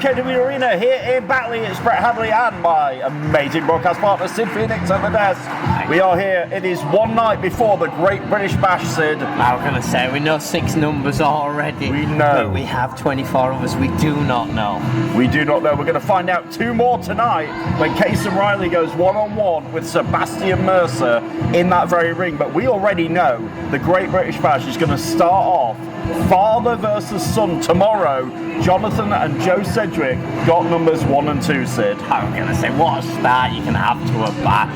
UKW Arena here in Batley. It's Brett Hadley and my amazing broadcast partner Sid Phoenix at the desk. We are here. It is one night before the Great British Bash, Sid. I was going to say, we know 6 numbers already. We know. But we have 24 of us we do not know. We do not know. We're going to find out 2 more tonight when Casey Riley goes one-on-one with Sebastian Mercer in that very ring. But we already know the Great British Bash is going to start off father versus son tomorrow. Jonathan and Joe Sedgwick got numbers 1 and 2, Sid. I'm going to say, what a start you can have to a bash.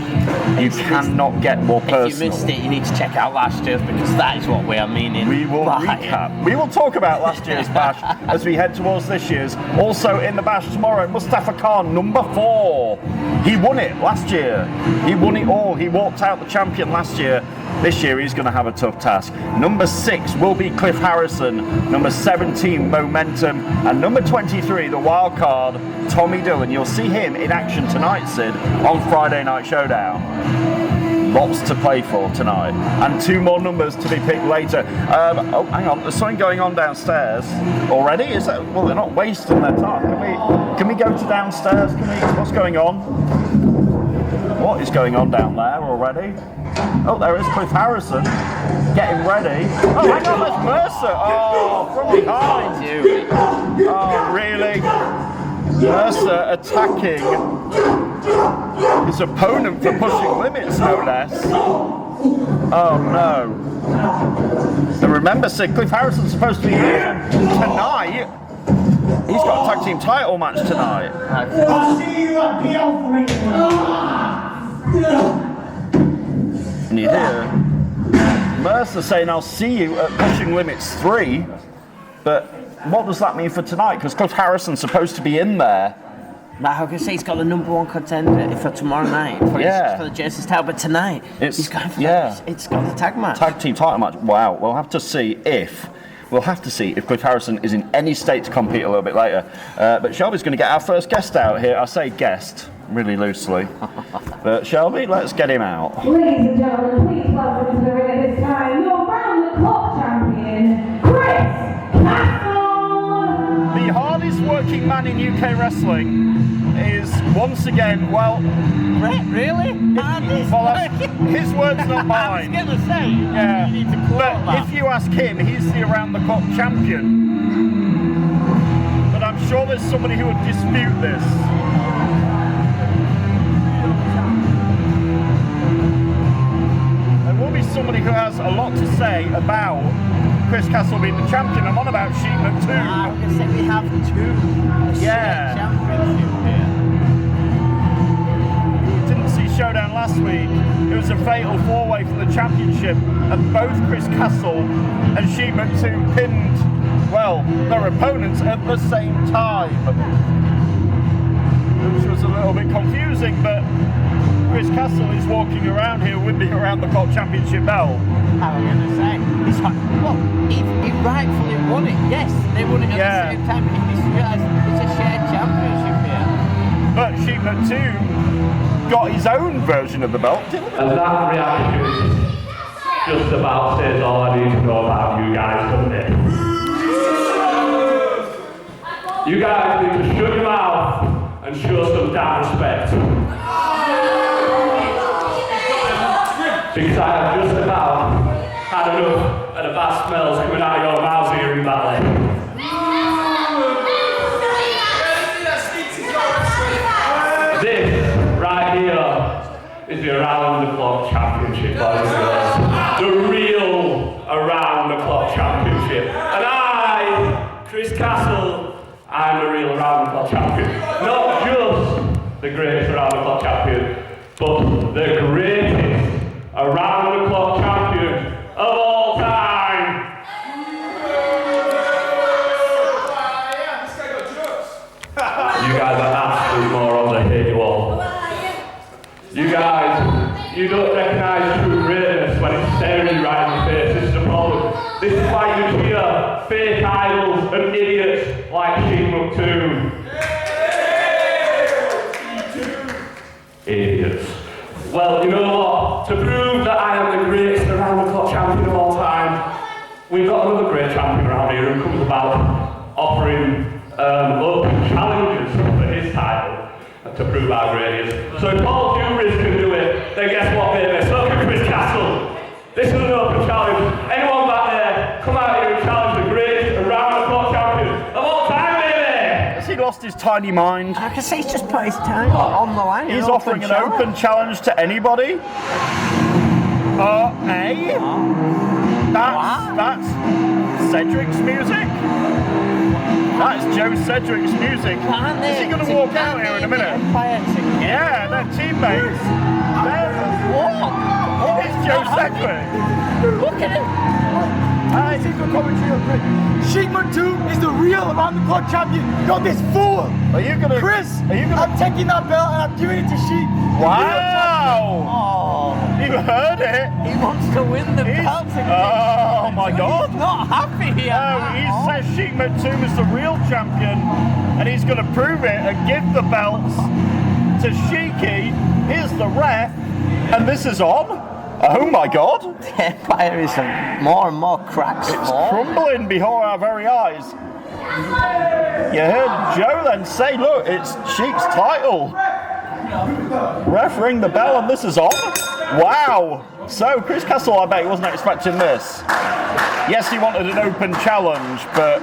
You cannot get more personal. If you missed it, you need to check out last year's, because that is what we are meaning. We will recap. We will talk about last year's bash as we head towards this year's. Also in the bash tomorrow, Mustafa Khan, number 4. He won it last year. He won it all. He walked out the champion last year. This year he's going to have a tough task. Number 6 will be Cliff Harrison. Number 17, Momentum. And number 23, the wild card, Tommy Dillon. You'll see him in action tonight, Sid, on Friday Night Showdown. Lots to play for tonight. And 2 more numbers to be picked later. Oh, hang on. There's something going on downstairs already? Is that? Well, they're not wasting their time. Can we go to downstairs? What's going on? What is going on down there already? Oh, there is Cliff Harrison getting ready. Oh, hang on, there's Mercer. Oh, from behind. Oh, really? Mercer attacking his opponent for pushing limits, no less. Oh, no. And remember, Sid, Cliff Harrison's supposed to be here tonight. He's got a tag team title match tonight. I'll see you at the And you hear Mercer saying, I'll see you at Pushing Limits 3. But what does that mean for tonight? Because Cliff Harrison's supposed to be in there. Now, I can say he's got the number 1 contender for tomorrow night. For the Jason's title, but tonight he's going for it's got the tag match. Tag team title match. Wow. We'll have to see if Cliff Harrison is in any state to compete a little bit later. But Shelby's going to get our first guest out here. I say guest really loosely. But Shelby, let's get him out. Ladies and gentlemen, please welcome to the ring at this time your round-the-clock champion, Chris Castle! The hardest working man in UK wrestling is once again, well... Really? His words, not mine. I was going to say, yeah. You need to quote that. If you ask him, he's the around-the-clock champion. But I'm sure there's somebody who would dispute this. There will be somebody who has a lot to say about Chris Castle being the champion. I'm on about Sheepman 2. I was going to say we have 2 championship here. Didn't see Showdown last week. It was a fatal 4-way for the championship, and both Chris Castle and Sheepman 2 pinned, well, their opponents at the same time. Which was a little bit confusing, but Chris Castle is walking around here with the around-the-clock championship belt. How am I going to say? He rightfully won it. Yes, they won it at the same time. It's a shared championship here. But Sheepman 2 got his own version of the belt. And that reaction just about says all I need to know about you guys, doesn't it? You guys need to shut your mouth and show some damn respect. Because I have just about had enough of the bad smells coming out of your mouths here in Batley. This right here is the around-the-clock championship, boys and girls. The real around-the-clock championship. And I, Chris Castle, I'm the real around-the-clock champion. Not just the greatest around-the-clock champion, but the greatest around-the-clock champion of all time. You guys are absolute morons, I hate you all. You guys, you don't recognise true greatness when it's staring you right in the face. This is the problem. This is why you hear fake idols and idiots like Sheepman 2. Idiots. Well, you know what? To prove that I am the greatest around-the-clock champion of all time, we've got another great champion around here who comes about offering open challenge to prove how great he is. So if Paul Hubris can do it, then guess what, baby? So can Chris Castle. This is an open challenge. Anyone back there, come out here and challenge the greatest around-the-clock champion of all time, baby! Has he lost his tiny mind? I can say he's just put his time on the line. He's offering an open challenge to anybody. That's Cedric's music. That's Joe Cedric's music. Is he going to walk out here in a minute? Yeah, they're teammates. It's Joe Cedric. Look at him. It's a good commentary on Chris. Sheik Matum is the real around-the-clock champion, not this fool. Are you going to... Chris, are you gonna, I'm taking that belt and I'm giving it to Sheik. Wow! Oh, You heard it. he wants to win the belt. Oh my God. He's not happy here. No, he says Sheik Matum is the real champion and he's going to prove it and give the belts to Sheiky. Here's the ref and this is on. Oh my God. The Empire is more and more cracks. It's crumbling before our very eyes. You heard Joe then say, look, it's Sheik's title. Ref ring the bell and this is on. Wow. So Chris Castle, I bet he wasn't expecting this. Yes, he wanted an open challenge, but...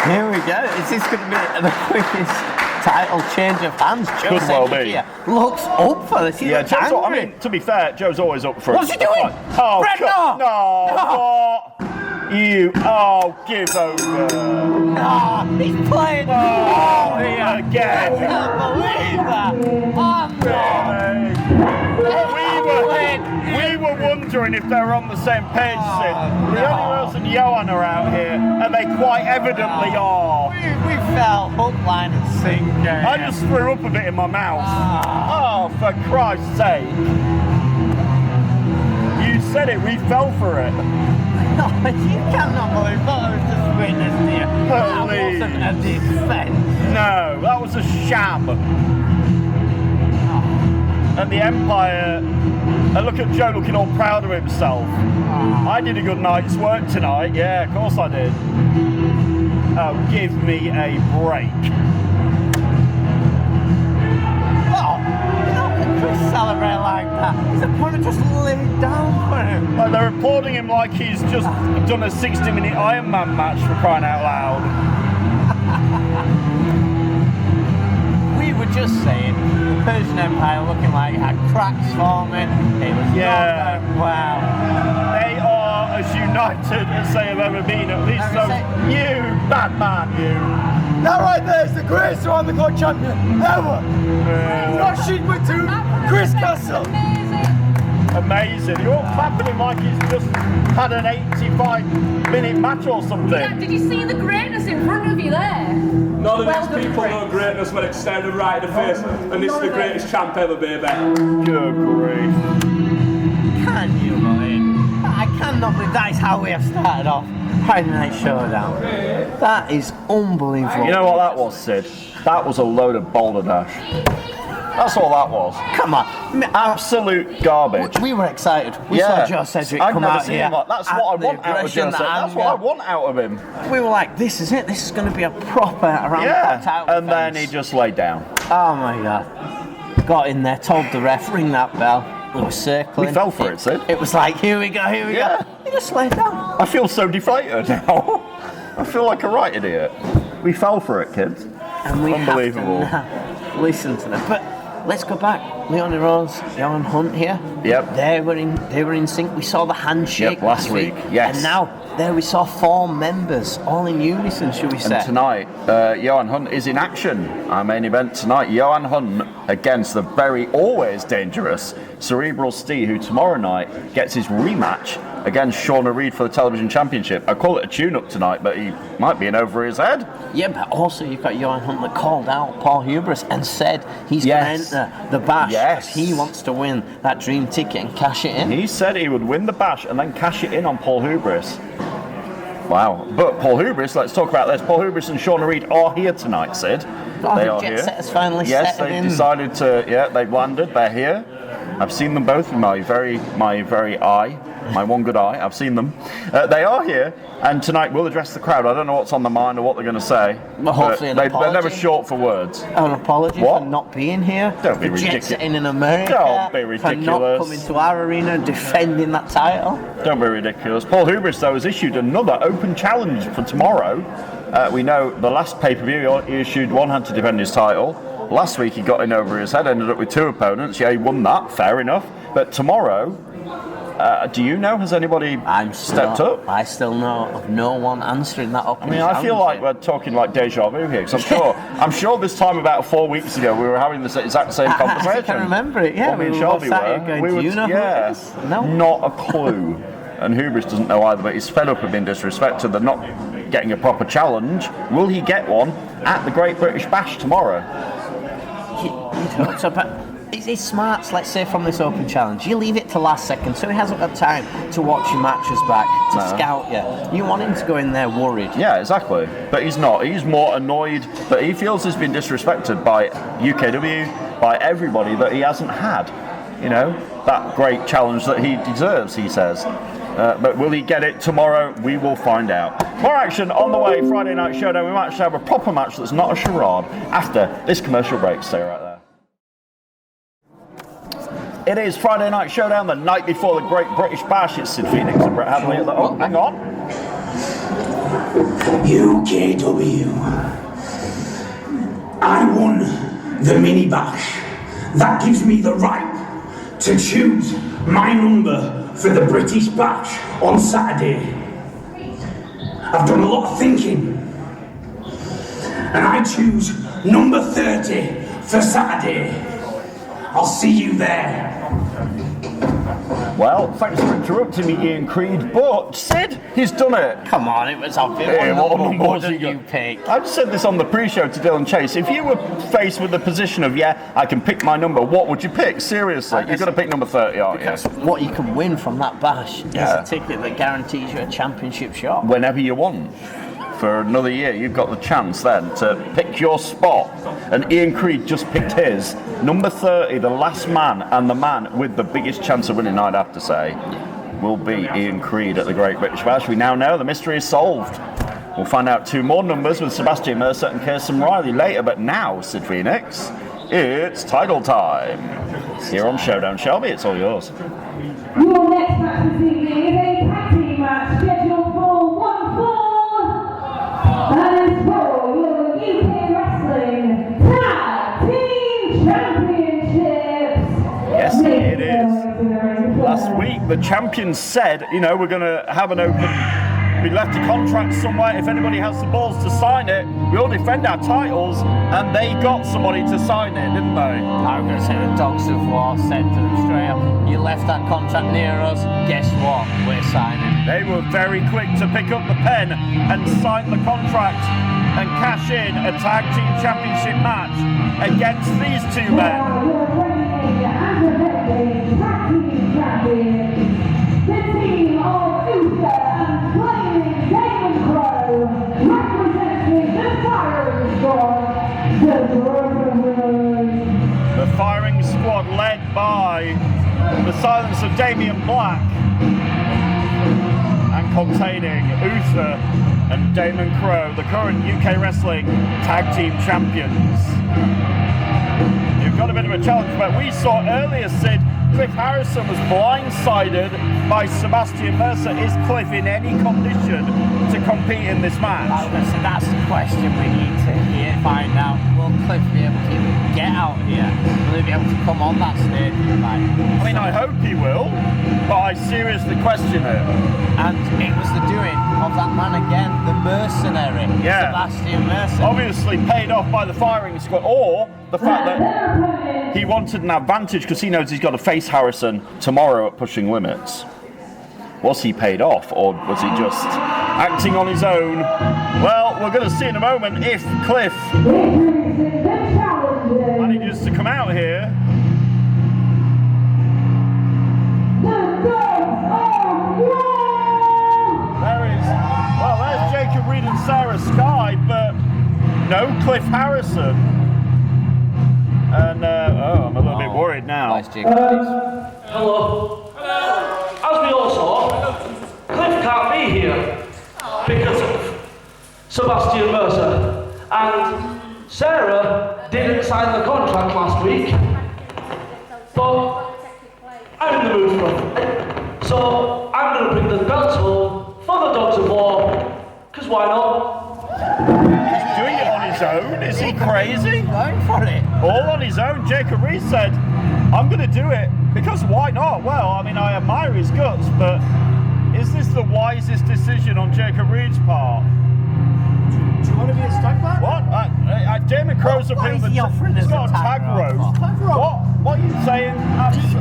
Here we go. Is this going to be the quickest title change of hands? Joe Could well Cedric be. here looks up for this. He looks Joe's, I angry. mean, to be fair, Joe's always up for it. What's he doing? Oh, Brett, no! Give over. No, he's playing. Oh, here. I again. can't believe that. We were wondering if they were on the same page, Sid. Leonidas and Johan are out here, and they quite evidently are. We fell hook, line, and sinker. I just threw up a bit in my mouth. Oh, for Christ's sake. You said it, we fell for it. No, you cannot believe what I was just witnessed here. That Please. wasn't a defense. No, that was a sham. And the Empire, and look at Joe looking all proud of himself. I did a good night's work tonight. Yeah, of course I did. Oh, give me a break. Oh, how can Chris celebrate like that? His opponent just laid down for him. Like they're applauding him like he's just done a 60-minute Iron Man match, for crying out loud. We were just saying, the Persian Empire looking like it had cracks forming. It was Yeah. not going well. They are as united as they have ever been, at least so you, bad man, you. That right there is the greatest around-the-clock champion ever. Not Sheik Matum, Chris Castle. Amazing. You're all clapping him like he's just had an 85-minute match or something. Yeah, did you see the greatness in front of you there? None of Well these done, people Chris. know greatness when it's staring them right in the face, and this is the greatest champ ever, baby. Good grief. Can you believe? I cannot believe that is how we have started off Friday Night Showdown. That is unbelievable. You know what that was, Sid? That was a load of boulder dash. That's all that was. Come on. I mean, Absolute garbage. we were excited. We saw Joe Cedric I've come never out seen here. him like, that's and what I the want out of aggression, Joe the Cedric. That's what I anger. want out of him. We were like, this is it. This is going to be a proper around Yeah. the title And then he defense. just laid down. Oh my God. Got in there, told the ref, ring that bell. We were circling. We fell for it, Sid. It was like, here we go, here we Yeah. go. He just laid down. I feel so deflated now. I feel like a right idiot. We fell for it, kids. And we Unbelievable. have to now listen to them. But let's go back. Leonie Rose, Johan Hunt here. Yep. They were in sync. We saw the handshake Yep, last week. Yes. And now there we saw 4 members, all in unison, should we say? And tonight, Johan Hunt is in action. Our main event tonight, Johan Hunt against the very always dangerous Cerebral Steve, who tomorrow night gets his rematch against Shauna Reed for the television championship. I call it a tune-up tonight, but he might be in over his head. Yeah, but also you've got Johan Hunt that called out Paul Hubris and said he's going to enter the bash. Yes. He wants to win that dream ticket and cash it in. He said he would win the bash and then cash it in on Paul Hubris. Wow. But Paul Hubris, let's talk about this. Paul Hubris and Shauna Reed are here tonight, Sid. Oh, They the are jet here. setters finally Yes, settled they've in. decided to, they've landed, they're here. I've seen them both with my very eye. my one good eye. I've seen them. They are here, and tonight we'll address the crowd. I don't know what's on their mind or what they're going to say. Well, hopefully an they're apology. never short for words. An apology What? for not being here. Don't be for jet ridiculous. setting in America. Don't be For not ridiculous. coming to our arena and defending that title. Don't be ridiculous. Paul Hubris, though, has issued another open challenge for tomorrow. We know the last pay-per-view he issued one, had to defend his title. Last week he got in over his head, ended up with 2 opponents. Yeah, he won that, fair enough. But tomorrow, do you know, has anybody stepped up? I still know of no one answering that up. I mean, I feel like we're talking like deja vu here, because I'm sure this time about 4 weeks ago we were having the exact same conversation. I can remember it, yeah. Well, me and Shelby were. Do you know who it is? No. Not a clue. And Hubris doesn't know either, but he's fed up of being disrespected. They're not getting a proper challenge. Will he get one at the Great British Bash tomorrow? You'd hope so, but it's smart, let's say, from this open challenge. You leave it to last second, so he hasn't got time to watch your matches back, to scout you. You want him to go in there worried. Yeah, exactly. But he's not. He's more annoyed that he feels he's been disrespected by UKW, by everybody that he hasn't had. You know, that great challenge that he deserves, he says. But will he get it tomorrow? We will find out. More action on the way. Friday Night Showdown. We might actually have a proper match that's not a charade after this commercial break. Stay right there. It is Friday Night Showdown, the night before the Great British Bash. It's Sid Phoenix and Brett Hadley at the... Oh, hang on. UKW. I won the mini bash. That gives me the right to choose my number for the British Bash on Saturday. I've done a lot of thinking, and I choose number 30 for Saturday. I'll see you there. Well, thanks for interrupting me, Ian Creed, but Sid, he's done it. Come on, it was obvious. Hey, what What did did you pick? I just said this on the pre-show to Dillon Chase. If you were faced with the position of, yeah, I can pick my number, what would you pick? Seriously, you're going to pick number 30, aren't you? Because what you can win from that bash Yeah. is a ticket that guarantees you a championship shot. Whenever you want. For another year, you've got the chance then to pick your spot. And Ian Creed just picked his. Number 30, the last man, and the man with the biggest chance of winning, I'd have to say, will be Ian Creed at the Great British Bash. We now know the mystery is solved. We'll find out 2 more numbers with Sebastian Mercer and Kirsten Riley later, but now, Sid Phoenix, it's title time. Here on Showdown. Shelby, it's all yours. Your next match this evening is a tag team match scheduled for 1 fall. And it's for your UK Wrestling Tag Team Championships. Yes, it is. Last week, the champions said, you know, we're going to have an open... We left a contract somewhere. If anybody has the balls to sign it, we'll defend our titles. And they got somebody to sign it, didn't they? I'm going to say the Dogs of War said to them straight up, you left that contract near us, guess what? We're signing. They were very quick to pick up the pen and sign the contract and cash in a tag team championship match against these 2 men. The team of Uther and Flaming Damon Crow, representing the firing squad, the Brothers. The firing squad led by the silence of Damien Black and containing Uther and Damon Crow, the current UK Wrestling Tag Team Champions. You've got a bit of a challenge, but we saw earlier, Sid, Cliff Harrison was blindsided by Sebastian Mercer. Is Cliff in any condition to compete in this match? So that's the question we need to find out. Will Cliff be able to get out here? Will he be able to come on that stage? I mean, I hope he will, but I seriously question it. And it was the doing of that man again, the mercenary, Sebastian Mercer. Obviously paid off by the firing squad, or the fact that he wanted an advantage because he knows he's got to face Harrison tomorrow at Pushing Limits. Was he paid off, or was he just acting on his own? Well, we're going to see in a moment if Cliff manages to come out here. There's Jacob Reed and Sarah Sky, but no Cliff Harrison. And I'm a little bit worried now. Nice, Jacob. Hello. How's we all saw, Cliff can't be here because of Sebastian Mercer. And Sarah didn't sign the contract last week. But I'm in the mood for it. So I'm going to bring the belts home for the Dogs of War, because why not? He's doing it on his own? Is he crazy? Going for it. All on his own. Jacob Reed said, I'm going to do it, because why not? Well, I mean, I admire his guts, but is this the wisest decision on Jacob Reed's part? Do you want to be a stunt man? What? Damien Crow's What appealed. is he offering He's as got a a tag rope. Tag rope? What are you saying?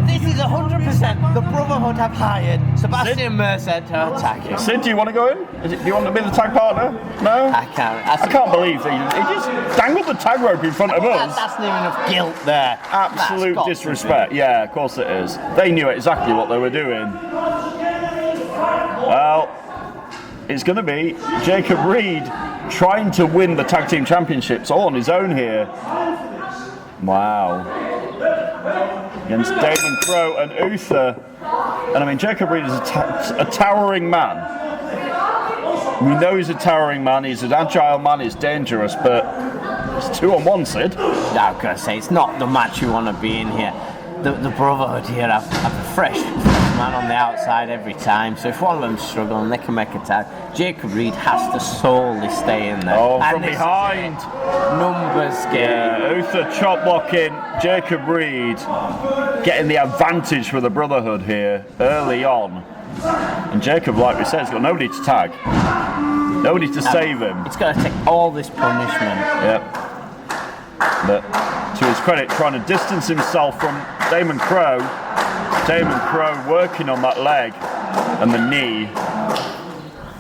This is 100% the Brotherhood have hired Sebastian Mercer to attack him. Sid, do you want to go in? Do you want to be the tag partner? No? I can't. I can't believe he just dangled the tag rope in front of us. That's not enough guilt there. Absolute disrespect. Yeah, of course it is. They knew exactly what they were doing. Well, it's going to be Jacob Reed trying to win the tag team championships all on his own here. Wow. Against Damien Crow and Uther. And I mean, Jacob Reed is a towering man. We know he's a towering man, he's an agile man, he's dangerous, but it's 2-on-1, Sid. I'm going to say, it's not the match you want to be in here. The Brotherhood here have a fresh man on the outside every time, so if one of them's struggling, they can make a tag. Jacob Reed has to solely stay in there. Oh, and from behind. Numbers game. Yeah, Uther chop blocking, Jacob Reed getting the advantage for the Brotherhood here early on. And Jacob, like we said, has got nobody to tag. Nobody to save him. It's got to take all this punishment. Yep. But to his credit, trying to distance himself from Damien Crow. Damien Crow working on that leg and the knee.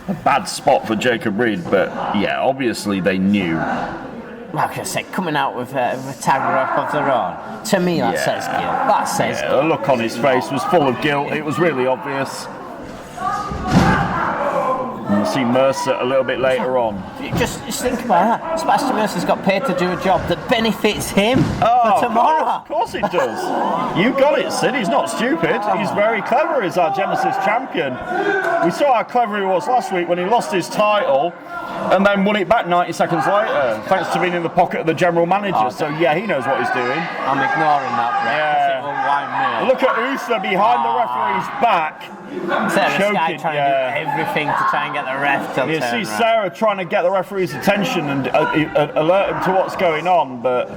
A bad spot for Jacob Reed, but yeah, obviously they knew. Like I said, coming out with a tag rope of their own. To me, that says guilt. That says the look on his face was full of guilt. It was really obvious. And we'll see Mercer a little bit later on. Just think about that. Sebastian Mercer's got paid to do a job that benefits him for tomorrow. Of course he does. You got it, Sid. He's not stupid. He's very clever as our Genesis champion. We saw how clever he was last week when he lost his title and then won it back 90 seconds later, thanks to being in the pocket of the general manager. So yeah, he knows what he's doing. I'm ignoring that, Brett. Yeah. It will wind me up. Look at Uther behind the referee's back. Sarah choking, Sky trying to do everything to try and get the ref to You turn see around. Sarah trying to get the referee's attention and alert him to what's going on, but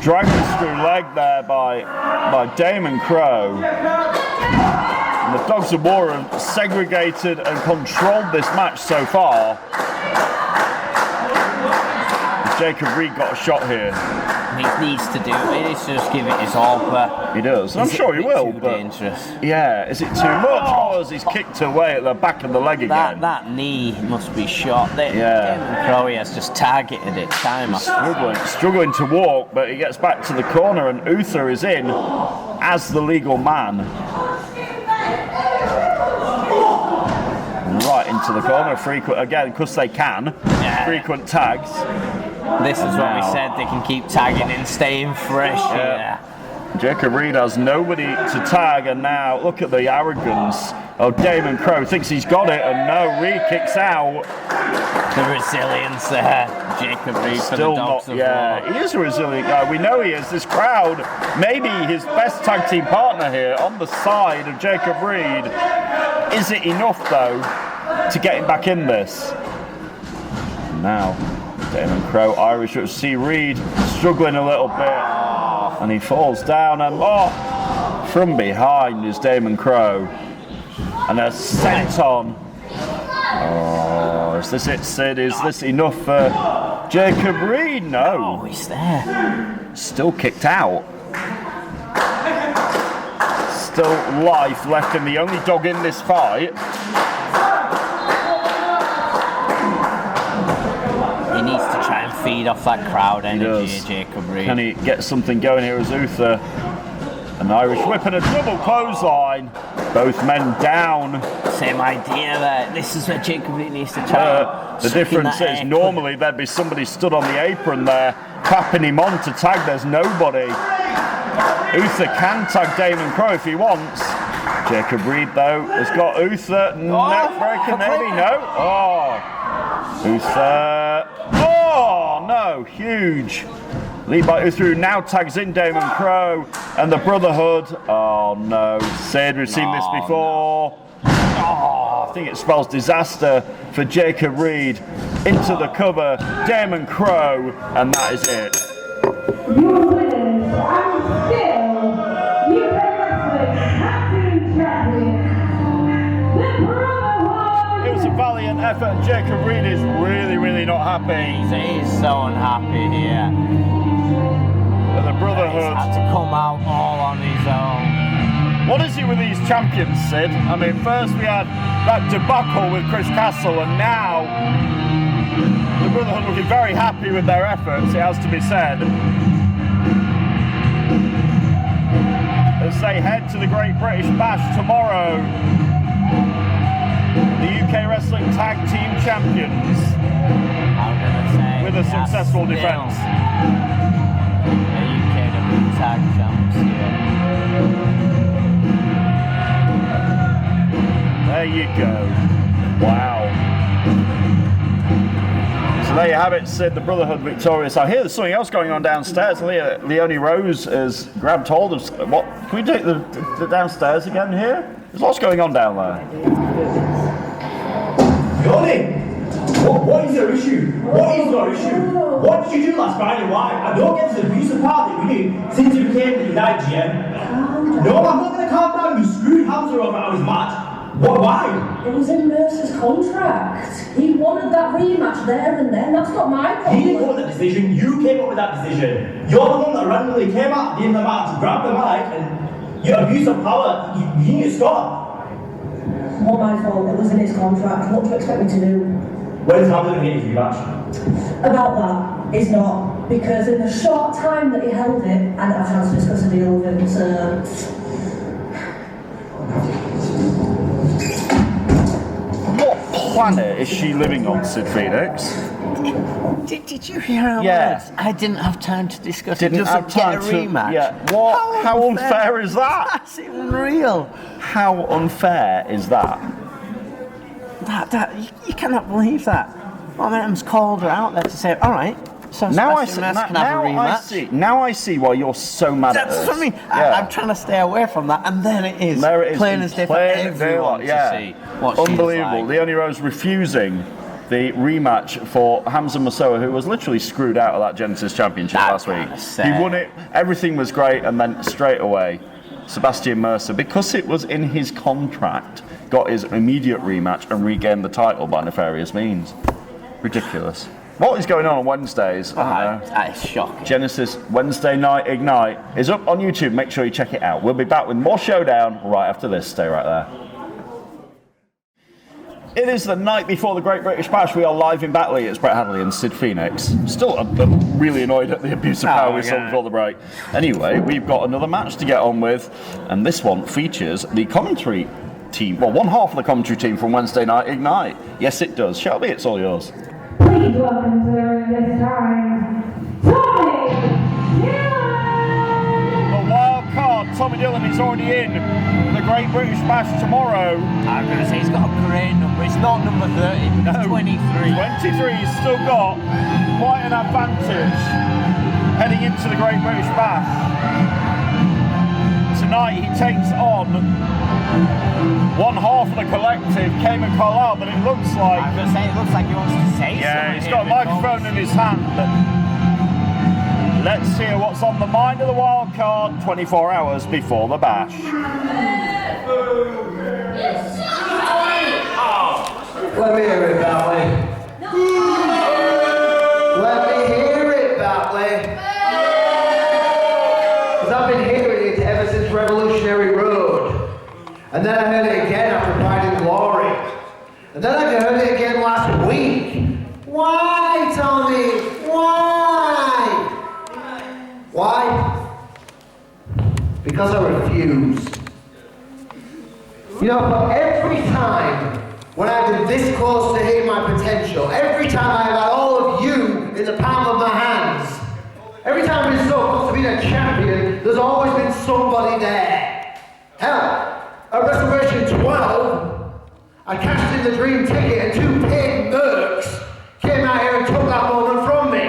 dragon screw leg there by Damien Crow. And the Dogs of War have segregated and controlled this match so far. Jacob Reed got a shot here. He needs to do it. He needs to just give it his all, but he does. And I'm sure he will. Too but dangerous. Yeah, is it too much? Oh, as he's kicked away at the back of the leg again. That knee must be shot. Damien Crow has just targeted it time after struggling to walk, but he gets back to the corner, and Uther is in as the legal man. Right into the corner, frequent again, because they can. Frequent tags. This is what we said, they can keep tagging and staying fresh here. Jacob Reed has nobody to tag, and now look at the arrogance of Damien Crow. Thinks he's got it, and no, Reed kicks out. The resilience there, Jacob Reed for the Dogs of War. He is a resilient guy. We know he is. This crowd, maybe his best tag team partner here on the side of Jacob Reed. Is it enough, though, to get him back in this? Now, Damien Crow, Irish, see Reed struggling a little bit, and he falls down, and from behind is Damien Crow, and a senton. Oh, is this it, Sid? Is this enough for Jacob Reed? No. Oh, he's there. Still kicked out. Still life left in the only dog in this fight. He needs to try and feed off that crowd energy, Jacob Reed. Can he get something going here as Uther? An Irish whip and a double clothesline. Both men down. Same idea there. This is where Jacob Reed needs to try. The difference is normally there'd be somebody stood on the apron there, clapping him on to tag. There's nobody. Uther can tag Damien Crow if he wants. Jacob Reed, though, has got Uther. Neck breaker, maybe? No. Oh. Uther. Oh, no. Huge. Lead by Uther, who now tags in Damon Crow. And the Brotherhood. Oh, no. Sid, we've seen this before. Oh, I think it spells disaster for Jacob Reed. Into the cover. Damon Crow. And that is it. Your winners are still UK Wrestling Tag Team Champions, the Brotherhood. It was a valiant effort, and Jacob Reed is really not happy. He's so unhappy here. But the Brotherhood He's had to come out all on his own. What is it with these champions, Sid? I mean, first we had that debacle with Chris Castle, and now the Brotherhood looking very happy with their efforts, it has to be said. As they head to the Great British Bash tomorrow, the UK Wrestling Tag Team Champions with a successful defence. The UKW Tag Champs here. There you go. Wow. So there you have it, Sid, the Brotherhood victorious. I hear there's something else going on downstairs. Leonie Rose has grabbed hold of... What? Can we take the downstairs again here? There's lots going on down there. Leonie! What is your issue? What is your issue? What did you do last Friday? Why? I don't get to the abusive part that we did since you became the United GM. No, I'm not going to calm down. You screwed Hamza over out of his match. What? Why? It was in Mercer's contract. He wanted that rematch there and then. That's not my problem. He didn't want that decision. You came up with that decision. You're the one that randomly came out at the end of the match, grabbed the mic, and your abuse of power. You need to stop. Not my fault. It was in his contract. What do you expect me to do? When's Hamza going to get his rematch? About that, it's not. Because in the short time that he held it, I didn't have a chance to discuss a deal with him. What planet is she living on, Sid Phoenix? Did you hear how Yeah. I didn't have time to discuss Didn't it. have Just get time a to... rematch. Yeah. What? How unfair is that? That's unreal. How unfair is that? You cannot believe that. Momentum's called her out there to say, all right, so Now I Sebastian see. Mercer can have a rematch. Now I see why you're so mad at That's us. what I mean. I'm trying to stay away from that, and then it is. There it is. Plain as day for everyone to see what she's Unbelievable. like. Leonie Rose refusing the rematch for Hamza Massoa, who was literally screwed out of that Genesis Championship last week. He won it. Everything was great, and then straight away, Sebastian Mercer, because it was in his contract, got his immediate rematch and regained the title by nefarious means. Ridiculous. What is going on Wednesdays? I don't know. That is shocking. Genesis Wednesday Night Ignite is up on YouTube. Make sure you check it out. We'll be back with more Showdown right after this. Stay right there. It is the night before the Great British Bash. We are live in Batley. It's Brett Hadley and Sid Phoenix. Still I'm really annoyed at the abuse of power we saw before the break. Anyway, we've got another match to get on with, and this one features the commentary team. Well, one half of the commentary team from Wednesday Night Ignite. Yes, it does. Shelby, it's all yours. Please welcome to this time, Tommy Dillon! The wild card, Tommy Dillon, is already in the Great British Bash tomorrow. I'm going to say he's got a great number. It's not number 30, but No, 23. 23, he's still got quite an advantage heading into the Great British Bash. Tonight he takes on one half of the collective, Cayman Carlisle, but it looks like... I'm going to say it looks like he wants to say something. Yeah, he's got a microphone in his hand. Let's hear what's on the mind of the wild card 24 hours before the bash. Let me hear it, Batley. Let me hear it, Batley. Because I've been hearing it ever since Revolutionary Road. And then I heard it again after Pride and Glory. And then I heard it again last week. Why, Tommy? Why? Why? Because I refuse. You know, but every time when I've been this close to hitting my potential, every time I've had all of you in the palm of my hands, every time I've been so close to being a champion, there's always been somebody there. Hell, at I cashed in the dream ticket and 2 paid mercs came out here and took that moment from me.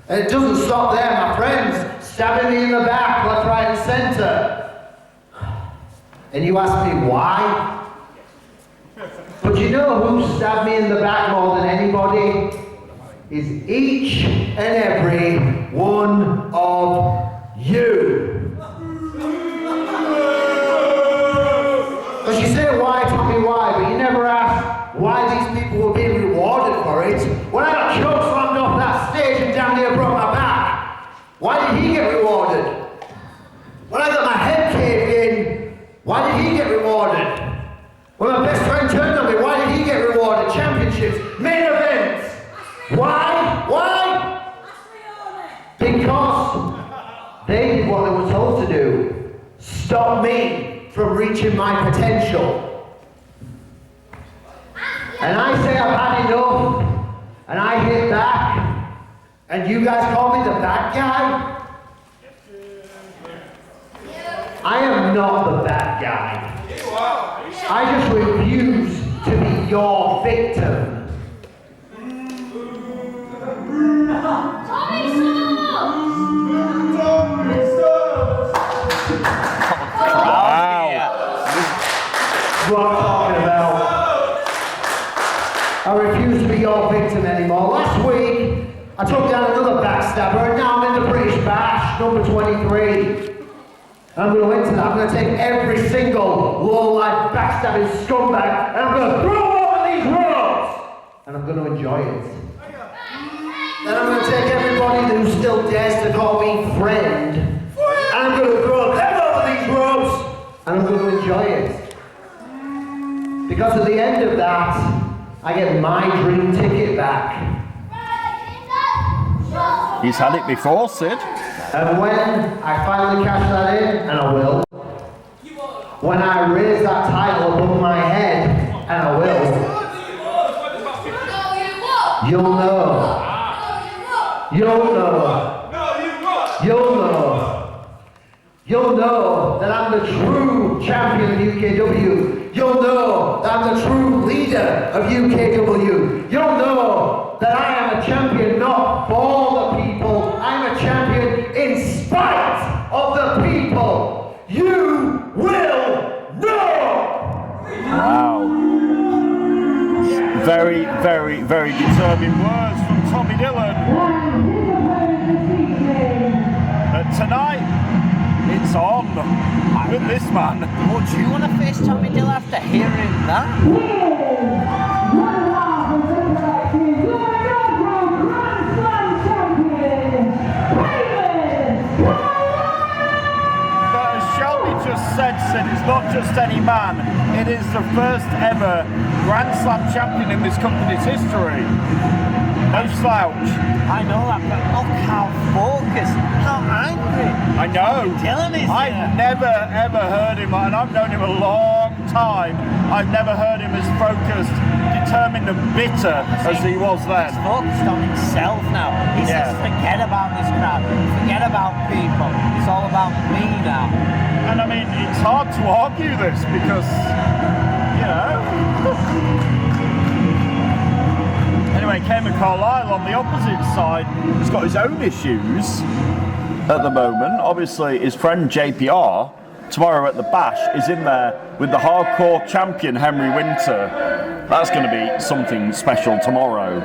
And it doesn't stop there, my friends. Stabbing me in the back, left, right, and centre. And you ask me why? But you know who stabbed me in the back more than anybody? Is each and every one of you. Because you say why, Tommy, why, but you never ask why these people were being rewarded for it. When I got choke slammed off that stage and down there broke my back, why did he get rewarded? When I got my head caved in, why did he get rewarded? When my best friend turned on me, why did he get rewarded? Championships, main events. Why? Why? Because they did what they were told to do. Stop me from reaching my potential. And I say I've had enough, and I hit back, and you guys call me the bad guy? I am not the bad guy. I just refuse to be your victim. What I'm talking about. I refuse to be your victim anymore. Last week, I took down another backstabber, and now I'm in the British Bash, number 23. I'm going to enter that. I'm going to take every single low-life backstabbing scumbag, and I'm going to throw over these ropes, and I'm going to enjoy it. Then I'm going to take everybody who still dares to call me friend, and I'm going to throw them over these ropes, and I'm going to enjoy it. Because at the end of that, I get my dream ticket back. He's had it before, Sid. And when I finally cash that in, and I will, when I raise that title above my head, and I will, you'll know. You'll know. You'll know. You'll know that I'm the true champion of UKW. You'll know that I'm the true leader of UKW. You'll know that I am a champion not for the people. I'm a champion in spite of the people. You will know! Wow. Very, very, very determined words from Tommy Dillon. Tonight, it's on with this man. Would you want to face Tommy Dillon after hearing that? But as Shelby just said, Sid, it's not just any man. It is the first ever Grand Slam champion in this company's history. No slouch. I know that, but look how focused, how angry. I know. Dillon is I've never ever heard him, and I've known him a long time. I've never heard him as focused, determined and bitter as he was then. He's focused on himself now. He says, forget about this crowd, forget about people. It's all about me now. And I mean, it's hard to argue this because, you know. Anyway, Cameron Carlisle on the opposite side has got his own issues at the moment. Obviously, his friend JPR, tomorrow at the Bash, is in there with the hardcore champion Henry Winter. That's going to be something special tomorrow.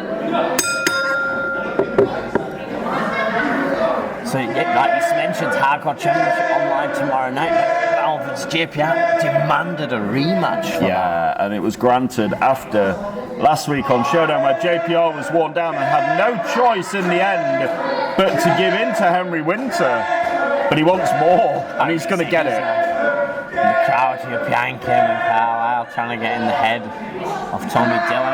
So, yeah, like you mentioned, hardcore championship online tomorrow night. Alvin's JPR demanded a rematch. Yeah, and it was granted after last week on Showdown, where JPR was worn down and had no choice in the end but to give in to Henry Winter. But he wants more, and he's going to get it. And the crowd here behind Cameron Carlisle trying to get in the head of Tommy Dillon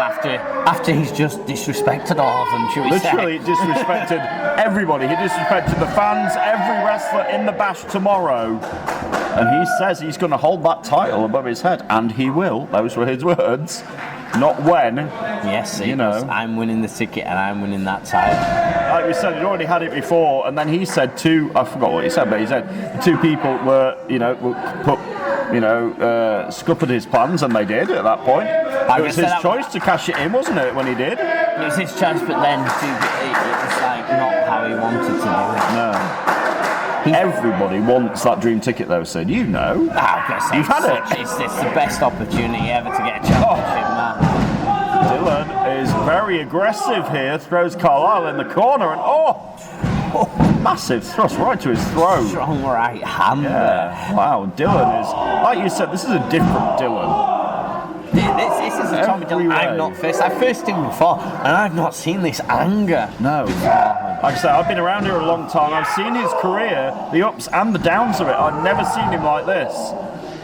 after he's just disrespected all of them, should we Literally say? disrespected everybody. He disrespected the fans, every wrestler in the Bash tomorrow. And he says he's going to hold that title above his head, and he will. Those were his words. Not when. Yes, you know. I'm winning the ticket and I'm winning that title. Like we said, he'd already had it before, and then he said I forgot what he said, but he said the two people were, you know, put you know, scuppered his plans, and they did at that point. It was his choice to cash it in, wasn't it, when he did? It was his choice, but then it was like not how he wanted to do it. No. Everybody wants that dream ticket, though, Sid. You know. You've had it. It's the best opportunity ever to get a championship match. Dillon is very aggressive here, throws Carlisle in the corner, and massive thrust right to his throat. Strong right hand. Yeah. Wow, Dillon is, like you said, this is a different Dillon. This is a Tommy Dillon I've not faced. I've faced him before, and I've not seen this anger. No. Like I say, I've been around here a long time. I've seen his career, the ups and the downs of it. I've never seen him like this.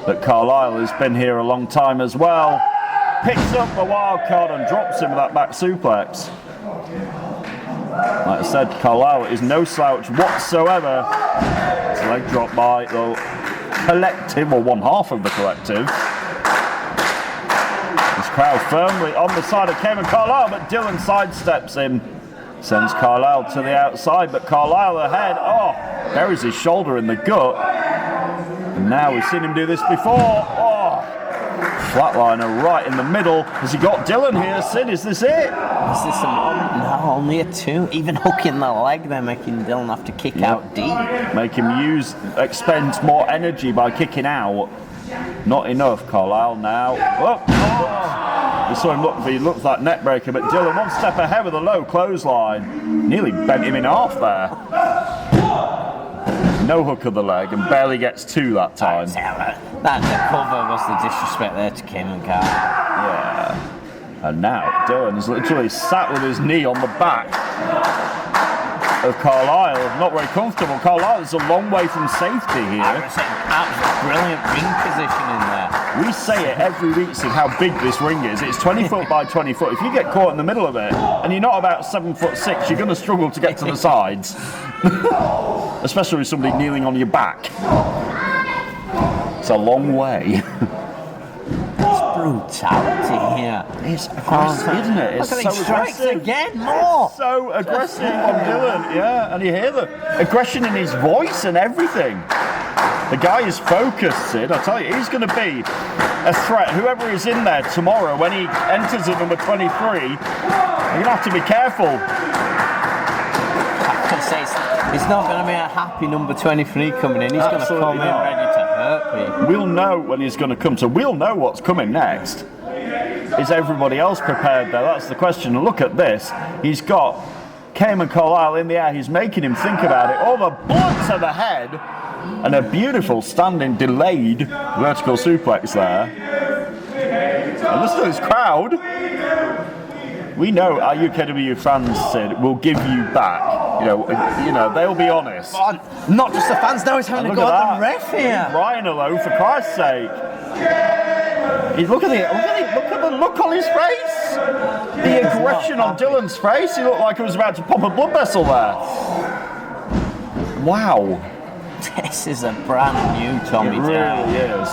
But Carlisle has been here a long time as well. Picks up the wild card and drops him with that back suplex. Like I said, Carlisle is no slouch whatsoever. His leg dropped by the collective, or one half of the collective. This crowd firmly on the side of Cayman Carlisle, but Dillon sidesteps him. Sends Carlisle to the outside, but Carlisle ahead. Buries his shoulder in the gut. And now we've seen him do this before. Flatliner right in the middle. Has he got Dillon here? Sid, is this it? Is this a moment? No, only a two. Even hooking the leg, they're making Dillon have to kick out deep. Make him expend more energy by kicking out. Not enough, Carlisle now. We saw him look for that net breaker, but Dillon one step ahead with a low clothesline. Nearly bent him in half there. No hook of the leg and barely gets two that time. That cover was the disrespect there to Cayman Carlisle. Yeah. And now Dillon is literally sat with his knee on the back of Carlisle. Not very comfortable. Carlisle is a long way from safety here. Absolutely brilliant ring position in there. We say it every week, Sid, how big this ring is. It's 20 foot by 20 foot. If you get caught in the middle of it and you're not about 7'6", you're going to struggle to get to the sides. Especially with somebody kneeling on your back. It's a long way. It's brutality here. It's aggressive, isn't it? It's Look at so strikes aggressive. again, more. It's so aggressive on Dillon, yeah. And you hear the aggression in his voice and everything. The guy is focused, Sid. I tell you, he's going to be a threat. Whoever is in there tomorrow, when he enters at number 23, you're going to have to be careful. I can say it's not going to be a happy number 23 coming in. He's going to come in ready to hurt people. We'll know when he's going to come, so we'll know what's coming next. Is everybody else prepared there? That's the question. And look at this. He's got Cayman Carlisle in the air. He's making him think about it. All the blood to the head. And a beautiful standing delayed vertical suplex there. And listen to this crowd. We know our UKW fans, Sid, will give you back. You know, they'll be honest. Not just the fans, now he's having to go at the ref here. Ryan alone, for Christ's sake. Look at the look on his face. The aggression on Dillon's face. He looked like he was about to pop a blood vessel there. Wow. This is a brand new Tommy Dillon. It really is.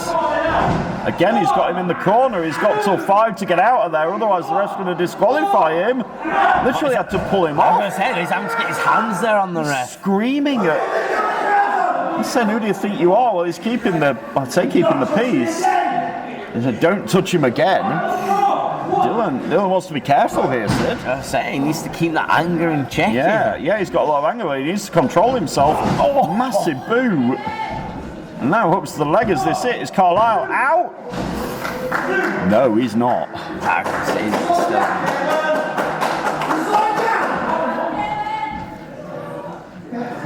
Again, he's got him in the corner. He's got till 5 to get out of there. Otherwise, the ref's going to disqualify him. Literally had to pull him off. I was going to say, he's having to get his hands there on the ref. Screaming at... He's saying, who do you think you are? Well, he's keeping the peace. He said, don't touch him again. Dillon wants to be careful here, Sid. I was saying, he needs to keep that anger in check. Yeah, he's got a lot of anger, but he needs to control himself. Oh, massive boot. And now hooks to the leg. Is this it? Is Carlisle out? No, he's not. I can see that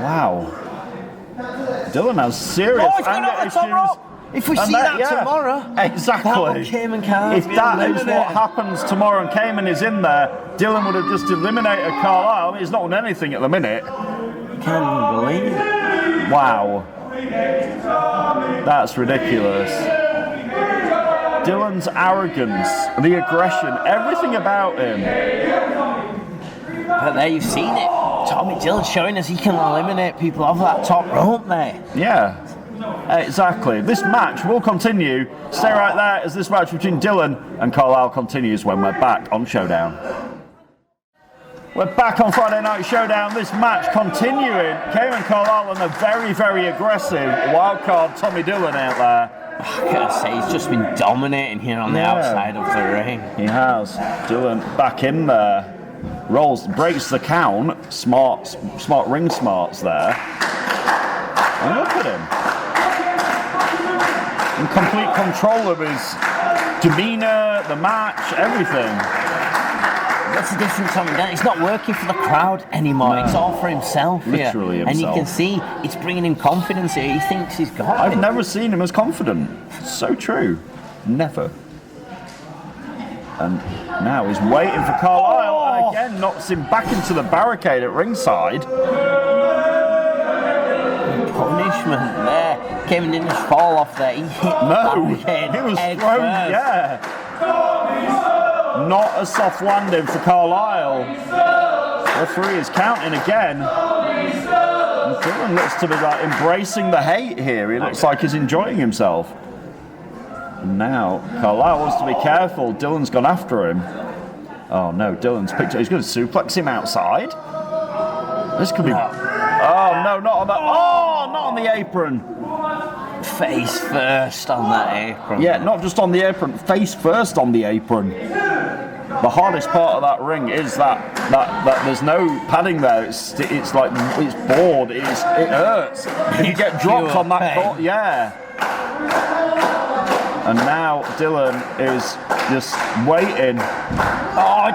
Wow. Dillon has serious anger issues. If we see that tomorrow, exactly. Cayman Carlisle. If that is what happens tomorrow and Cayman is in there, Dillon would have just eliminated Carlisle. I mean, he's not done anything at the minute. Can't even believe it. Wow. That's ridiculous. Dillon's arrogance, the aggression, everything about him. But there you've seen it. Tommy Dillon showing us he can eliminate people off that top rope there. Yeah. Exactly. This match will continue. Stay right there as this match between Dillon and Carlisle continues when we're back on Showdown. We're back on Friday Night Showdown. This match continuing. Cayman Carlisle and a very, very aggressive wildcard Tommy Dillon out there. I gotta say, he's just been dominating here on the outside of the ring. He has. Dillon back in there. Rolls, breaks the count. Smart ring smarts there. And look at him. In complete control of his demeanour, the match, everything. What's the difference on that? He's not working for the crowd anymore. No. It's all for himself here. Literally himself. And you can see it's bringing him confidence here. He thinks he's got I've it. never seen him as confident. So true. Never. And now he's waiting for Carlisle, and again knocks him back into the barricade at ringside. Punishment there. Kevin didn't just fall off there. He hit the barricade. He was head thrown, first. yeah. Not a soft landing for Carlisle. Referee is counting again. And Dillon looks to be like embracing the hate here. He looks like he's enjoying himself. And now Carlisle wants to be careful. Dillon's gone after him. Oh no, Dillon's picked it. He's going to suplex him outside. This could be. Oh no, not on that. Oh, not on the apron. Face first on that apron. Yeah, not just on the apron, face first on the apron. The hardest part of that ring is that there's no padding there. It's like it's bored. It hurts. If you get dropped on that court, yeah. And now Dillon is just waiting. Oh,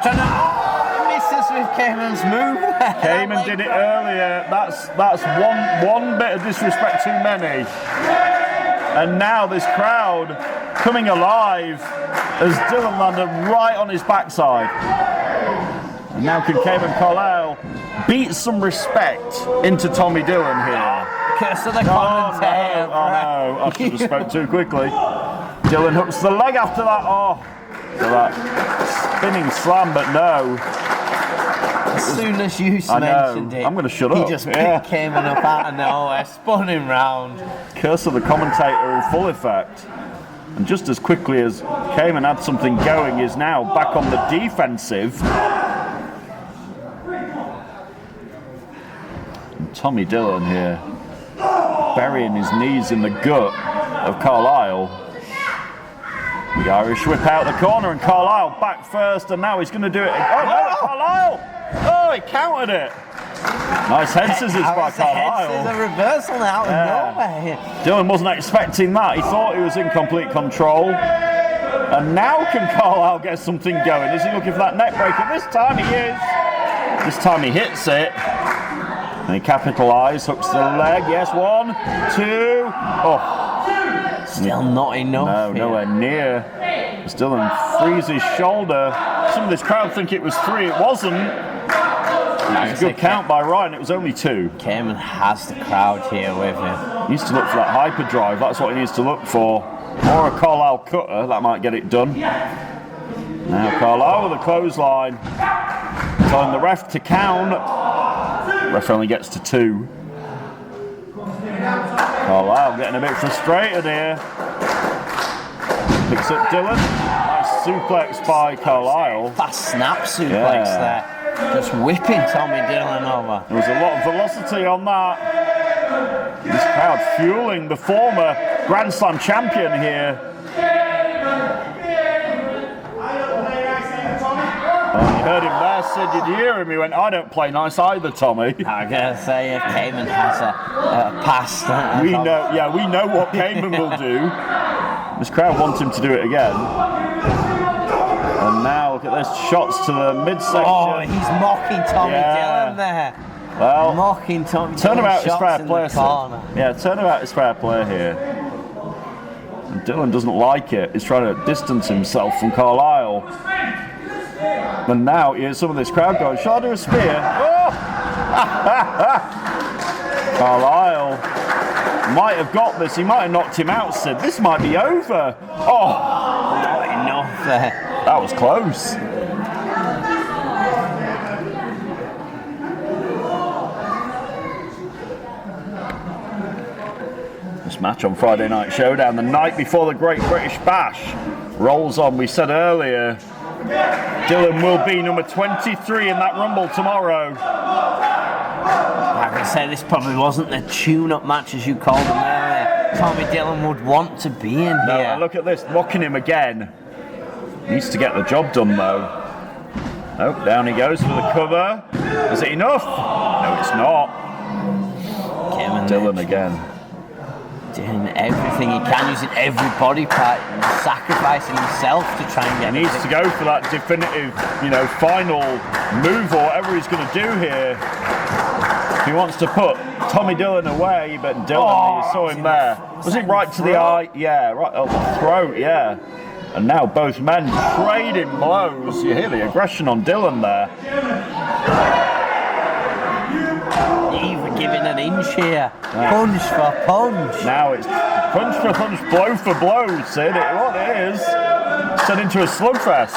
misses with Cayman's move. Cayman did it earlier. That's one bit of disrespect too many. And now this crowd coming alive as Dillon landed right on his backside. And now can Cayman Carlisle beat some respect into Tommy Dillon here? Curse of the commentator. Oh no, I should have spoke too quickly. Dillon hooks the leg after that. Oh, so that spinning slam, but no. As soon as you I know. mentioned it, I'm going to shut up. He just picked Cayman up out of nowhere, spun him round. Curse of the commentator in full effect. And just as quickly as Cayman had something going, is now back on the defensive. And Tommy Dillon here, burying his knees in the gut of Carlisle. The Irish whip out the corner, and Carlisle back first, and now he's going to do it. Oh no, Carlisle! Oh, he countered it. Nice head scissors by Carlisle. There's a reversal now out of nowhere. Dillon wasn't expecting that. He thought he was in complete control. And now can Carlisle get something going? Is he looking for that neck breaker? This time he is. This time he hits it. And he capitalised, hooks the leg. Yes, 1, 2. Oh. Still not enough. No, nowhere near. Dillon frees his shoulder. Some of this crowd think it was 3. It wasn't. It was a good count by Ryan. It was only 2. Cayman has the crowd here with him. He needs to look for that hyperdrive. That's what he needs to look for. Or a Carlisle cutter. That might get it done. Now Carlisle with a clothesline. Telling the ref to count. Ref only gets to 2. Carlisle getting a bit frustrated here. Picks up Dillon. Nice suplex by Carlisle. Fast snap suplex there. Just whipping Tommy Dillon over. There was a lot of velocity on that. This crowd fueling the former Grand Slam champion here. Oh, you heard him there, Sid. Did you hear him? He went, I don't play nice either, Tommy. I gotta say, if Cayman has a pass, We know what Cayman will do. This crowd wants him to do it again. And now look at this, shots to the midsection. Oh, he's mocking Tommy Dillon there. Well, mocking Tommy Dillon. Turnabout is fair in play. the corner. Yeah, turnabout is fair play here. And Dillon doesn't like it. He's trying to distance himself from Carlisle. And now here's some of this crowd going, shall I do a spear? Oh! Carlisle might have got this. He might have knocked him out, Sid. This might be over. Oh! Not enough there. That was close. This match on Friday Night Showdown, the night before the Great British Bash, rolls on. We said earlier, Dillon will be number 23 in that Rumble tomorrow. Like I said, this probably wasn't the tune-up match as you called them earlier. Tommy Dillon would want to be in No, here. and look at this, mocking him again. Needs to get the job done though. Oh, down he goes for the cover. Is it enough? No, it's not. Dillon again. Doing everything he can, using every body part, and sacrificing himself to try and get. He needs to go for that definitive, final move or whatever he's going to do here. He wants to put Tommy Dillon away, but Dillon, you saw him there. Was it right to the eye? Yeah, right on the throat, yeah. And now both men trading blows. You hear the aggression on Dillon there. Even giving an inch here. Punch for punch. Now it's punch for punch, blow for blow, Sid. What it is, turned into a slugfest.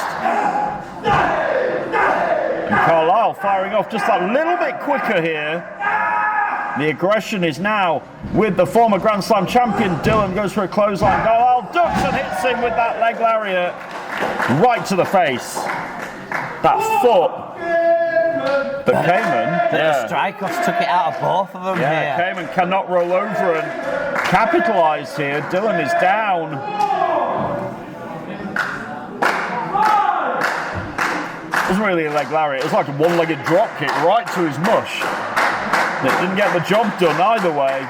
And Carlisle firing off just that little bit quicker here. The aggression is now with the former Grand Slam champion. Dillon goes for a clothesline. Carlisle ducks and hits him with that leg lariat right to the face. That foot. But Cayman, The strikeoffs took it out of both of them here. Cayman cannot roll over and capitalise here. Dillon is down. It wasn't really a leg lariat. It was like a one-legged drop kick right to his mush. It didn't get the job done either way.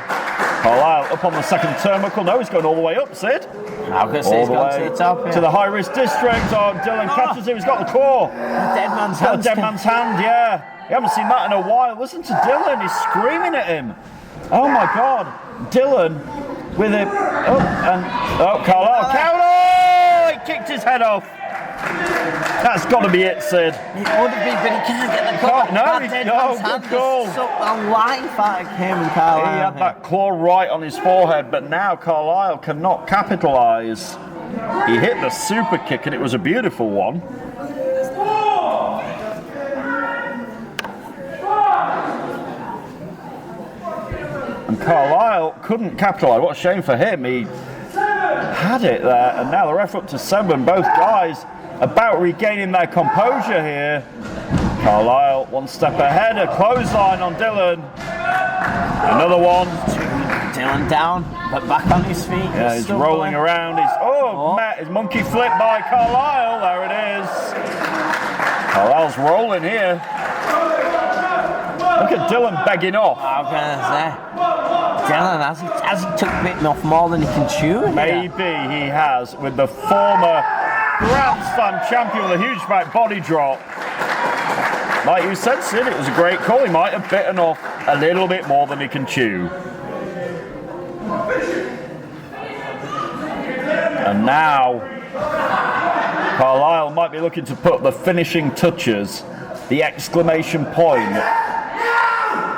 Carlisle up on the second turnbuckle. No, he's going all the way up, Sid. I was going to say he's gone to the top here. To the high-risk district. Oh, Dillon catches him. He's got the core. The dead man's Got hand. a dead man's hand, yeah. You haven't seen that in a while. Listen to Dillon. He's screaming at him. Oh, my God. Dillon with it. Carlisle. Counter! He kicked his head off. That's got to be it, Sid. It would have been, but he can't get the cut. No, That dead man's hand good goal. is sucked on life out of Cayman Carlisle. He had that claw right on his forehead, but now Carlisle cannot capitalise. He hit the super kick, and it was a beautiful one. And Carlisle couldn't capitalise. What a shame for him. He had it there, and now the ref up to 7. Both guys about regaining their composure here. Carlisle one step ahead, a clothesline on Dillon. Another one. Dillon down, but back on his feet. Yeah, he's rolling around. His monkey flip by Carlisle. There it is. Carlisle's rolling here. Look at Dillon begging off. I was going to say, Dillon, has he took bitten off more than he can chew? Maybe he has, with the former Grand Slam champion with a huge back body drop. Like you said, Sid, it was a great call. He might have bitten off a little bit more than he can chew. And now, Carlisle might be looking to put the finishing touches, the exclamation point.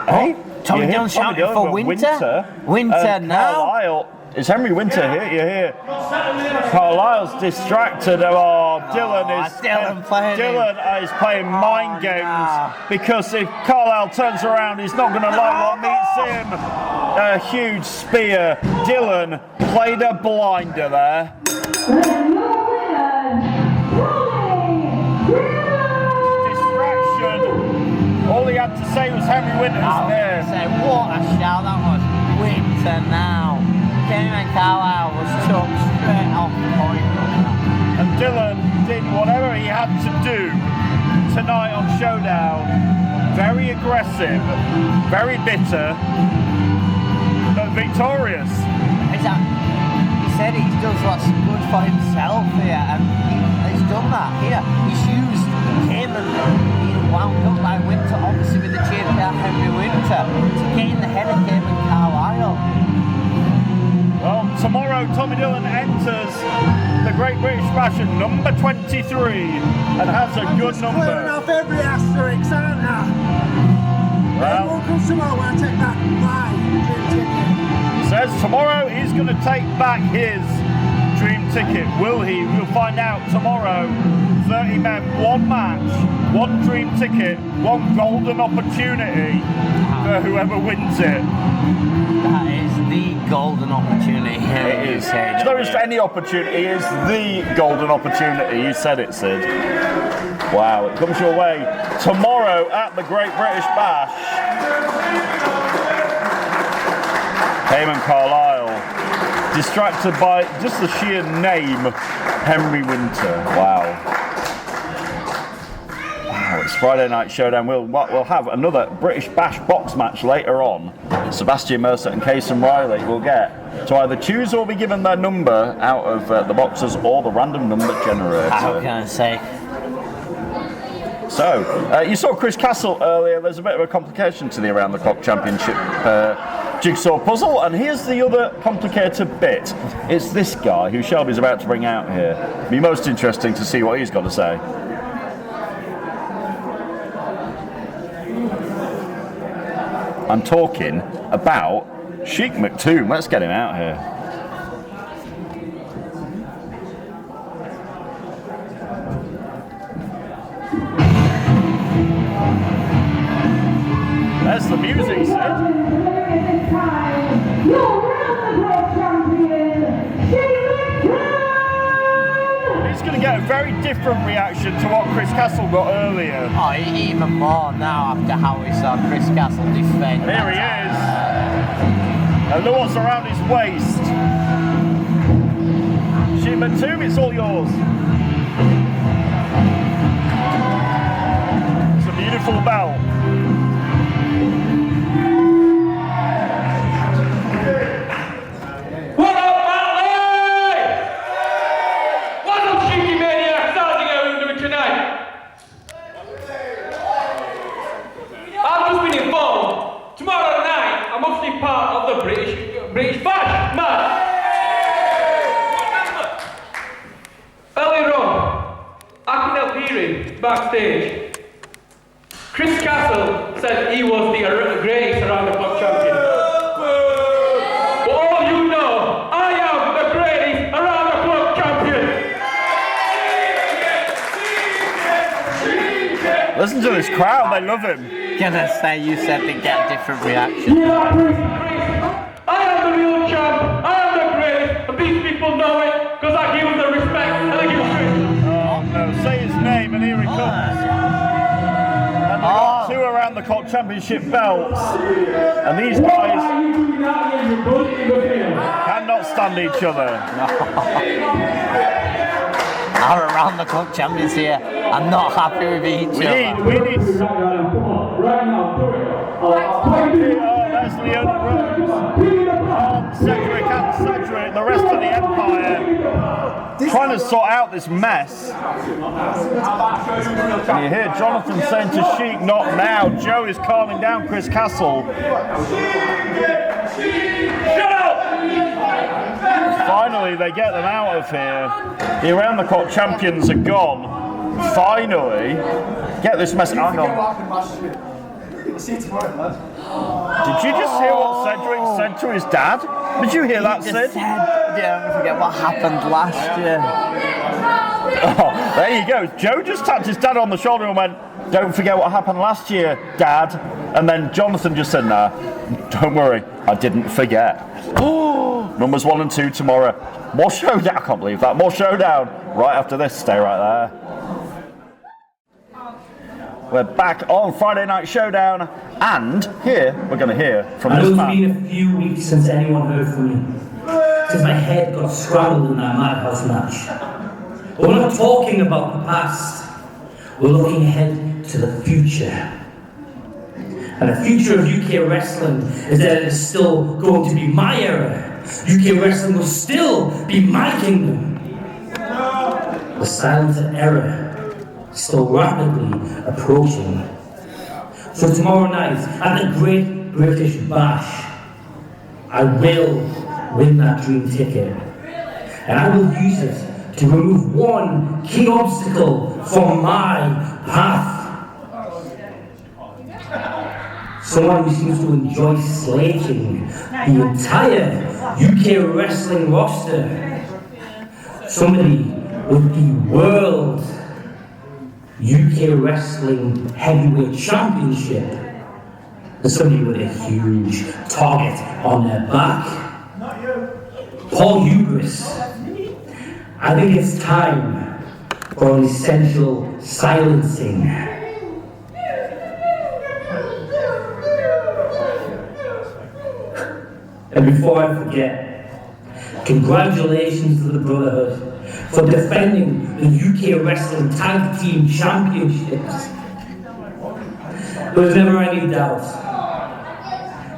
Hey, Tommy Dillon shouting for Winter. Winter now. Carlisle, is Henry Winter here? You hear? Carlisle's distracted. Oh, Dillon is playing mind games because if Carlisle turns around, he's not going to like what meets him. A huge spear. Dillon played a blinder there. Distraction. All he had to say was Henry Winter's there. What a shout that was. Winter now. Damien Carlisle was took straight off the point. And Dillon did whatever he had to do tonight on Showdown. Very aggressive, very bitter, but victorious. He said he does what's good for himself here, and he's done that here. He's used Cayman being wound up by Winter, obviously with the champion Henry Winter, to get in the head of Cayman Carlisle. Well, tomorrow Tommy Dillon enters the Great British Bash at number 23 and has a good number. Clearing off every asterisk, aren't I? Well, won't come tomorrow when I take back my dream ticket. Says tomorrow he's going to take back his dream ticket. Will he? We'll find out tomorrow. 30 men, one match, one dream ticket, one golden opportunity for whoever wins it. That is the golden opportunity here. It is. It's not just any opportunity, it's the golden opportunity. You said it, Sid. Wow, it comes your way tomorrow at the Great British Bash. Cayman Carlisle Distracted by just the sheer name, Henry Winter. Wow. It's Friday Night Showdown. We'll have another British Bash box match later on. Sebastian Mercer and Casey Riley will get to either choose or be given their number out of the boxes or the random number generator. How can I say? So, you saw Chris Castle earlier. There's a bit of a complication to the Around the Clock Championship jigsaw puzzle, and here's the other complicated bit. It's this guy who Shelby's about to bring out here. It'll be most interesting to see what he's got to say. I'm talking about Sheik Maktoum. Let's get him out here. There's the music, Sid. He's going to get a very different reaction to what Chris Castle got earlier. Oh, even more now after how we saw Chris Castle defend. Here he is. And look what's around his waist. Sheik Maktoum, it's all yours. It's a beautiful belt. British Bash match. Earlier on, I can help hearing backstage. Chris Castle said he was the greatest around the clock champion. But all you know, I am the greatest around the clock champion. Listen to this crowd, they love him. Gonna say you said they get a different reaction. I am the real champ, I am the greatest, and these people know it because I give them the respect and I give them credit. Oh no, say his name and here he comes. And they've got two Around the Clock Championship belts. And these guys cannot stand each other. Our Around the Clock champions here are not happy with each other. We need there's Leona Rose, Cedric and Cedric, the rest of the Empire, trying to sort out this mess. And you hear Jonathan saying to Sheik, not now. Joe is calming down Chris Castle. Finally, they get them out of here. The Around the Clock champions are gone. Finally, get this mess. Hang on. See you tomorrow, lad. Did you just hear what Cedric said to his dad? Did you hear that, Sid? Don't forget what happened last year. Oh, there you go. Joe just tapped his dad on the shoulder and went, don't forget what happened last year, Dad. And then Jonathan just said, nah, don't worry, I didn't forget. Oh, numbers 1 and 2 tomorrow. More Showdown. I can't believe that. More Showdown right after this. Stay right there. We're back on Friday Night Showdown, and here we're going to hear from this man. I know it's been a few weeks since anyone heard from me, since my head got scrambled in that Madhouse match. But we're not talking about the past, we're looking ahead to the future. And the future of UK wrestling is that it's still going to be my era. UK wrestling will still be my kingdom. The silent era still rapidly approaching. So tomorrow night, at the Great British Bash, I will win that dream ticket. And I will use it to remove one key obstacle from my path. Someone who seems to enjoy slating the entire UK wrestling roster. Somebody with the world UK Wrestling Heavyweight Championship, and somebody with a huge target on their back. Paul Hubris. I think it's time for an essential silencing. And before I forget, can Congratulations to the Brotherhood for defending the UK Wrestling Tag Team Championships. There's never any doubt.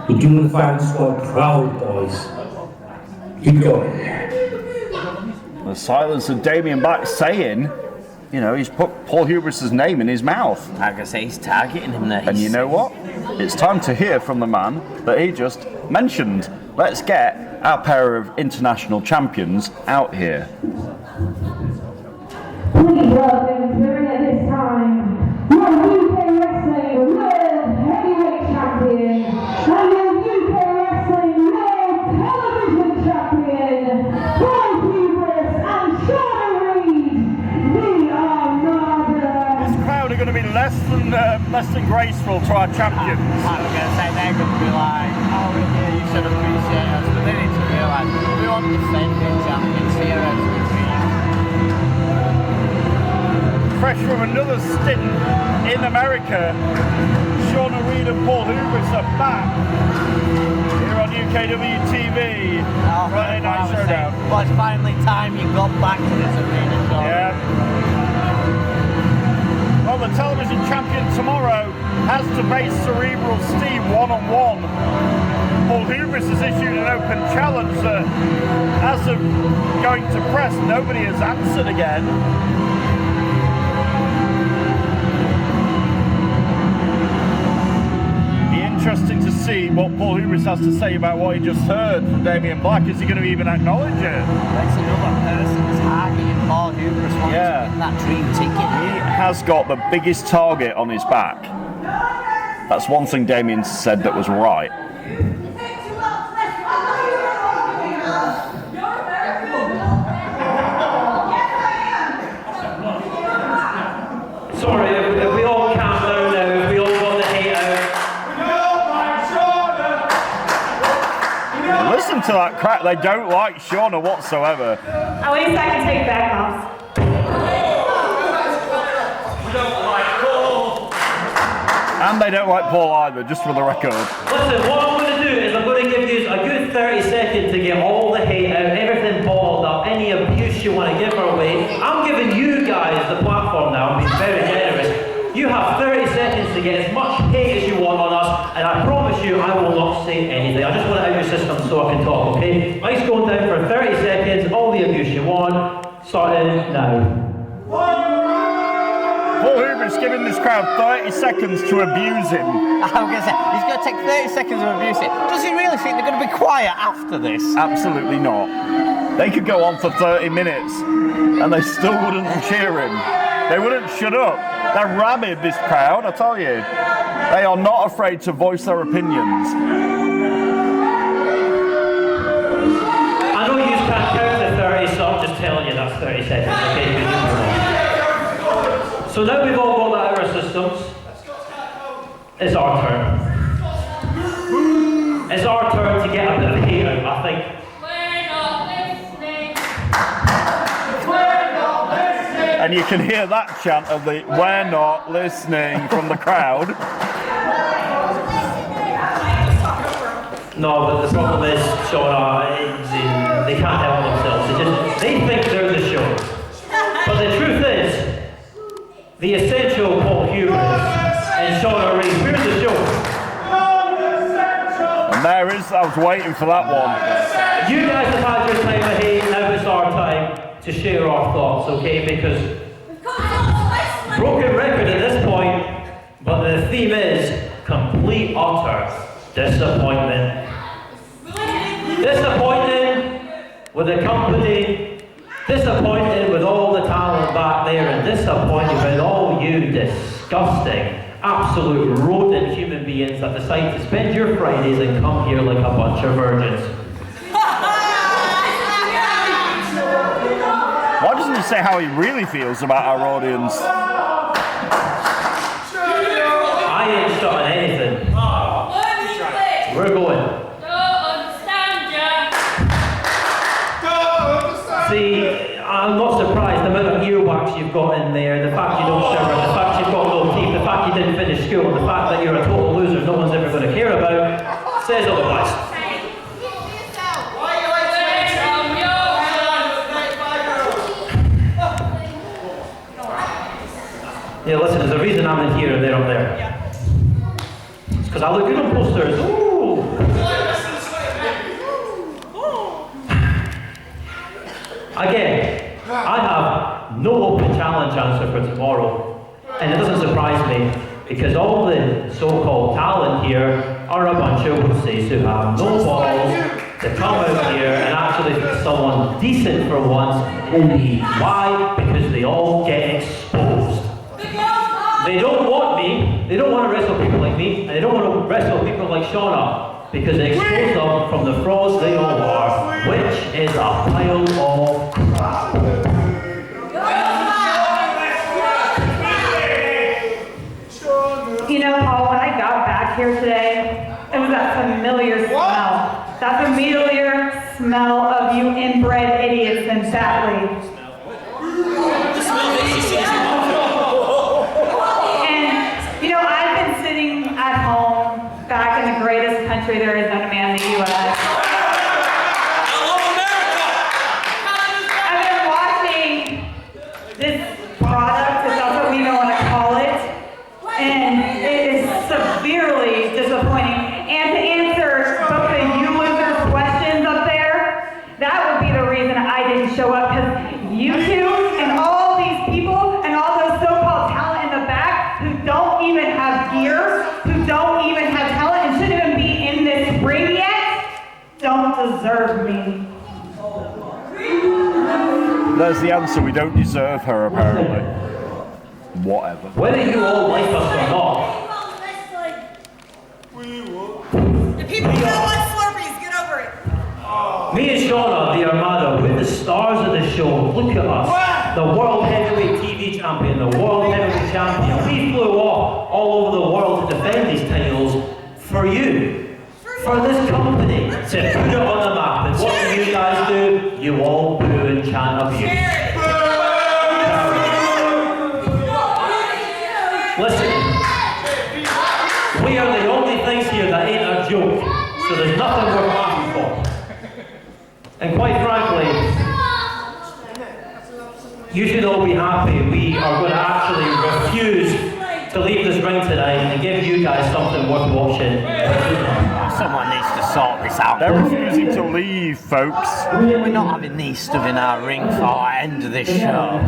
You're doing the firing squad proud, boys. Keep going. The silence of Damien Black saying, you know, he's put Paul Hubris' name in his mouth. Like I say, he's targeting him there. And you know what? It's time to hear from the man that he just mentioned. Let's get our pair of international champions out here. Please welcome during at this time, your UK Wrestling World Heavyweight Champion and your UK Wrestling World Television Champion, Paul Hubris and Shauna Reed, the Armada. This crowd are going to be less than graceful to our champions. I was going to say they're going to be like, oh yeah, you should appreciate us, but they need to realise we want defending champions here as we Fresh from another stint in America, Shauna Reed and Paul Hubris are back here on UKW TV. Friday Night Showdown. Well, it's finally time you got back to this arena, Shauna. Yeah. Well, the television champion tomorrow has to face Cerebral Steve one-on-one. Paul Hubris has issued an open challenge that, as of going to press, nobody has answered again. Interesting to see what Paul Hubris has to say about what he just heard from Damien Black. Is he going to even acknowledge it? That's another person targeting Paul Hubris wanting to win that dream ticket. He has got the biggest target on his back. That's one thing Damien said that was right. Sorry, if we all calm down now, if we all got the hate out. Listen to that crowd, they don't like Shauna whatsoever. At least I can take back off. And they don't like Paul either, just for the record. Listen, what I'm going to do is I'm going to give you a good 30 seconds to get all the hate out, everything bottled up, any abuse you want to give her away. I'm giving you guys the platform now, I'm being very generous. You have 30 seconds to get as much hate as you want on us, and I promise you I will not say anything. I just want it out of your system so I can talk, okay? Mike's going down for 30 seconds, all the abuse you want, starting now. Paul Hubris giving this crowd 30 seconds to abuse him. I was going to say, he's going to take 30 seconds to abuse it. Does he really think they're going to be quiet after this? Absolutely not. They could go on for 30 minutes and they still wouldn't cheer him. They wouldn't shut up. They're rabid, this crowd, I tell you. They are not afraid to voice their opinions. I know you can't count to 30, so I'm just telling you that's 30 seconds, okay? So now we've all got that out of our systems. It's our turn. It's our turn to get a bit of hate out, I think. We're not listening. And you can hear that chant of the "we're not listening" from the crowd. No, but the problem is, Shauna, they can't help themselves. They think they're the show. But the truth is, the essential Paul Hubris and Shauna Reed, where's the show? And there is, I was waiting for that one. You guys have had your time of hate, now it's our time to share our thoughts, okay? Because broken record at this point, but the theme is complete utter disappointment. Disappointed with the company, disappointed with all the talent back there, and disappointed with all you disgusting, absolute rodent human beings that decide to spend your Fridays and come here like a bunch of virgins. Why doesn't he say how he really feels about our audience? I ain't shutting anything. We're going. See, I'm not surprised the amount of earwax you've got in there, the fact you don't shower, the fact you've got no teeth, the fact you didn't finish school, the fact that you're a total loser no one's ever going to care about, says otherwise. Okay, listen, there's a reason I'm in here and they're up there. It's because I look good on posters. Ooh. Again, I have no open challenge answer for tomorrow, and it doesn't surprise me because all the so-called talent here are a bunch of wussies who have no balls to come out here and actually be someone decent for once in the why? Because they all get exposed. They don't want me, they don't want to wrestle people like me, and they don't want to wrestle people like Shauna because they expose them from the frauds they all are, which is a pile of crap. You know, Paul, when I got back here today, it was that familiar smell. That familiar smell of you inbred idiots in Batley. And, you know, I've been sitting at home back in the greatest country there is known to man, the U.S. I've been watching this product, if that's what we even want to call it, and it is severely disappointing. And to answer both of you losers' questions up there, that would be the reason I didn't show up, because you two and all these people and all those so-called talent in the back who don't even have gear, who don't even have talent and shouldn't even be in this ring yet, don't deserve me. There's the answer. We don't deserve her, apparently. Whatever. Whether you all like us or not, The people who don't want Slurpees, get over it. me and Shauna, the Armada, we're the stars of the show. Look at us. The World Heavyweight TV Champion, the World Heavyweight Champion. We flew off all over the world to defend these titles for you. For this company. To put it on the map. And what do you guys do? You all boo and chant abuse. Listen. We are the only things here that ain't a joke. So there's nothing worth laughing for. And quite frankly, you should all be happy we are going to actually refuse to leave this ring tonight and give you guys something worth watching. Someone needs to sort this out. They're refusing to leave, folks. We're not having these stuff in our ring for the end of this show.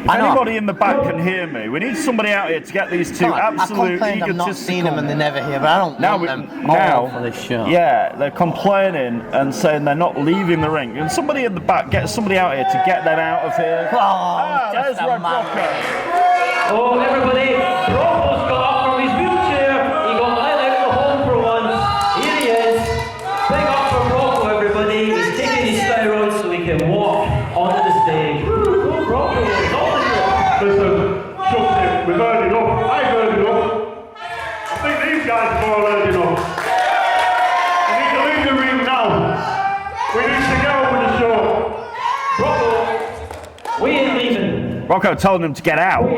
Anybody in the back can hear me. We need somebody out here to get these two absolute I complained I've not seen them and they're never here, but I don't want them all for this show. Yeah, they're complaining and saying they're not leaving the ring. And somebody in the back, get somebody out here to get them out of here. There's Red Rocco. Oh, everybody, Rocco's got up from his wheelchair. He got let out of the home for once. Here he is. Big up for Rocco, everybody. He's taking his steroids so he can walk onto the stage. Woo, Rocco, it's all the show. Listen, shut it. We've heard enough. I've heard enough. I think these guys have all heard enough. We need to leave the ring now. We need to get on with the show. Rocco, we ain't leaving. Rocco told him to get out.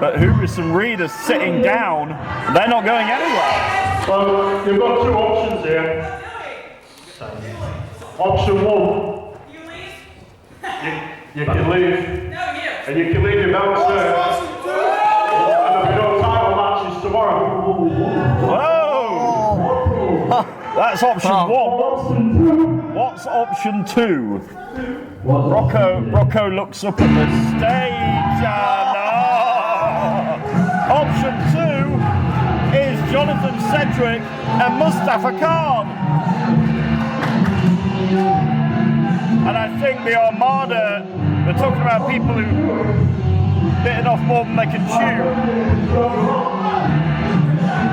But Hubris and Reed are sitting down. They're not going anywhere. Well, you've got two options here. Option one. You can leave. And you can leave your belts there. And there'll be no title matches tomorrow. Whoa! That's option one. What's option two? Rocco looks up at the stage and option two is Jonathan Cedric and Mustafa Khan. And I think the Armada, we're talking about people who bitten off more than they can chew.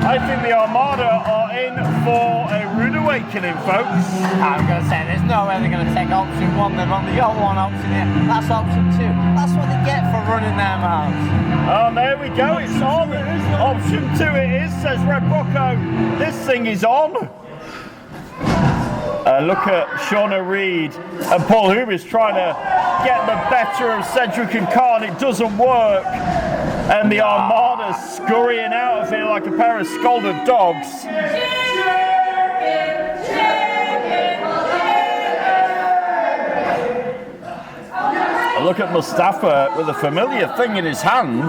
I think the Armada are in for a rude awakening, folks. I'm going to say, there's no way they're going to take option one. They've only got one option here. That's option two. That's what they get for running their mouths. Oh, there we go. It's on. Option two it is, says Red Rocco. This thing is on. Look at Shauna Reed and Paul Hubris trying to get the better of Cedric and Khan. It doesn't work. And the Armada scurrying out of here like a pair of scolded dogs. look at Mustafa with a familiar thing in his hand.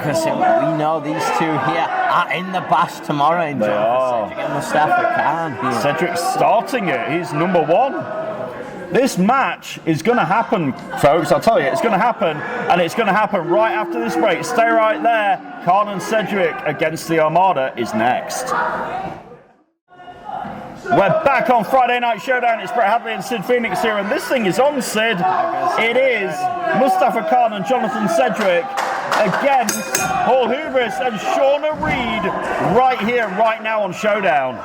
We know these two here are in the bash tomorrow. They are. Cedric and Mustafa Khan here. Cedric's starting it. He's number one. This match is going to happen, folks. I'll tell you, it's going to happen, and it's going to happen right after this break. Stay right there. Khan and Cedric against the Armada is next. We're back on Friday Night Showdown. It's Brett Hadley and Sid Phoenix here, and this thing is on, Sid. It is Mustafa Khan and Jonathan Cedric against Paul Hubris and Shauna Reed right here, right now on Showdown.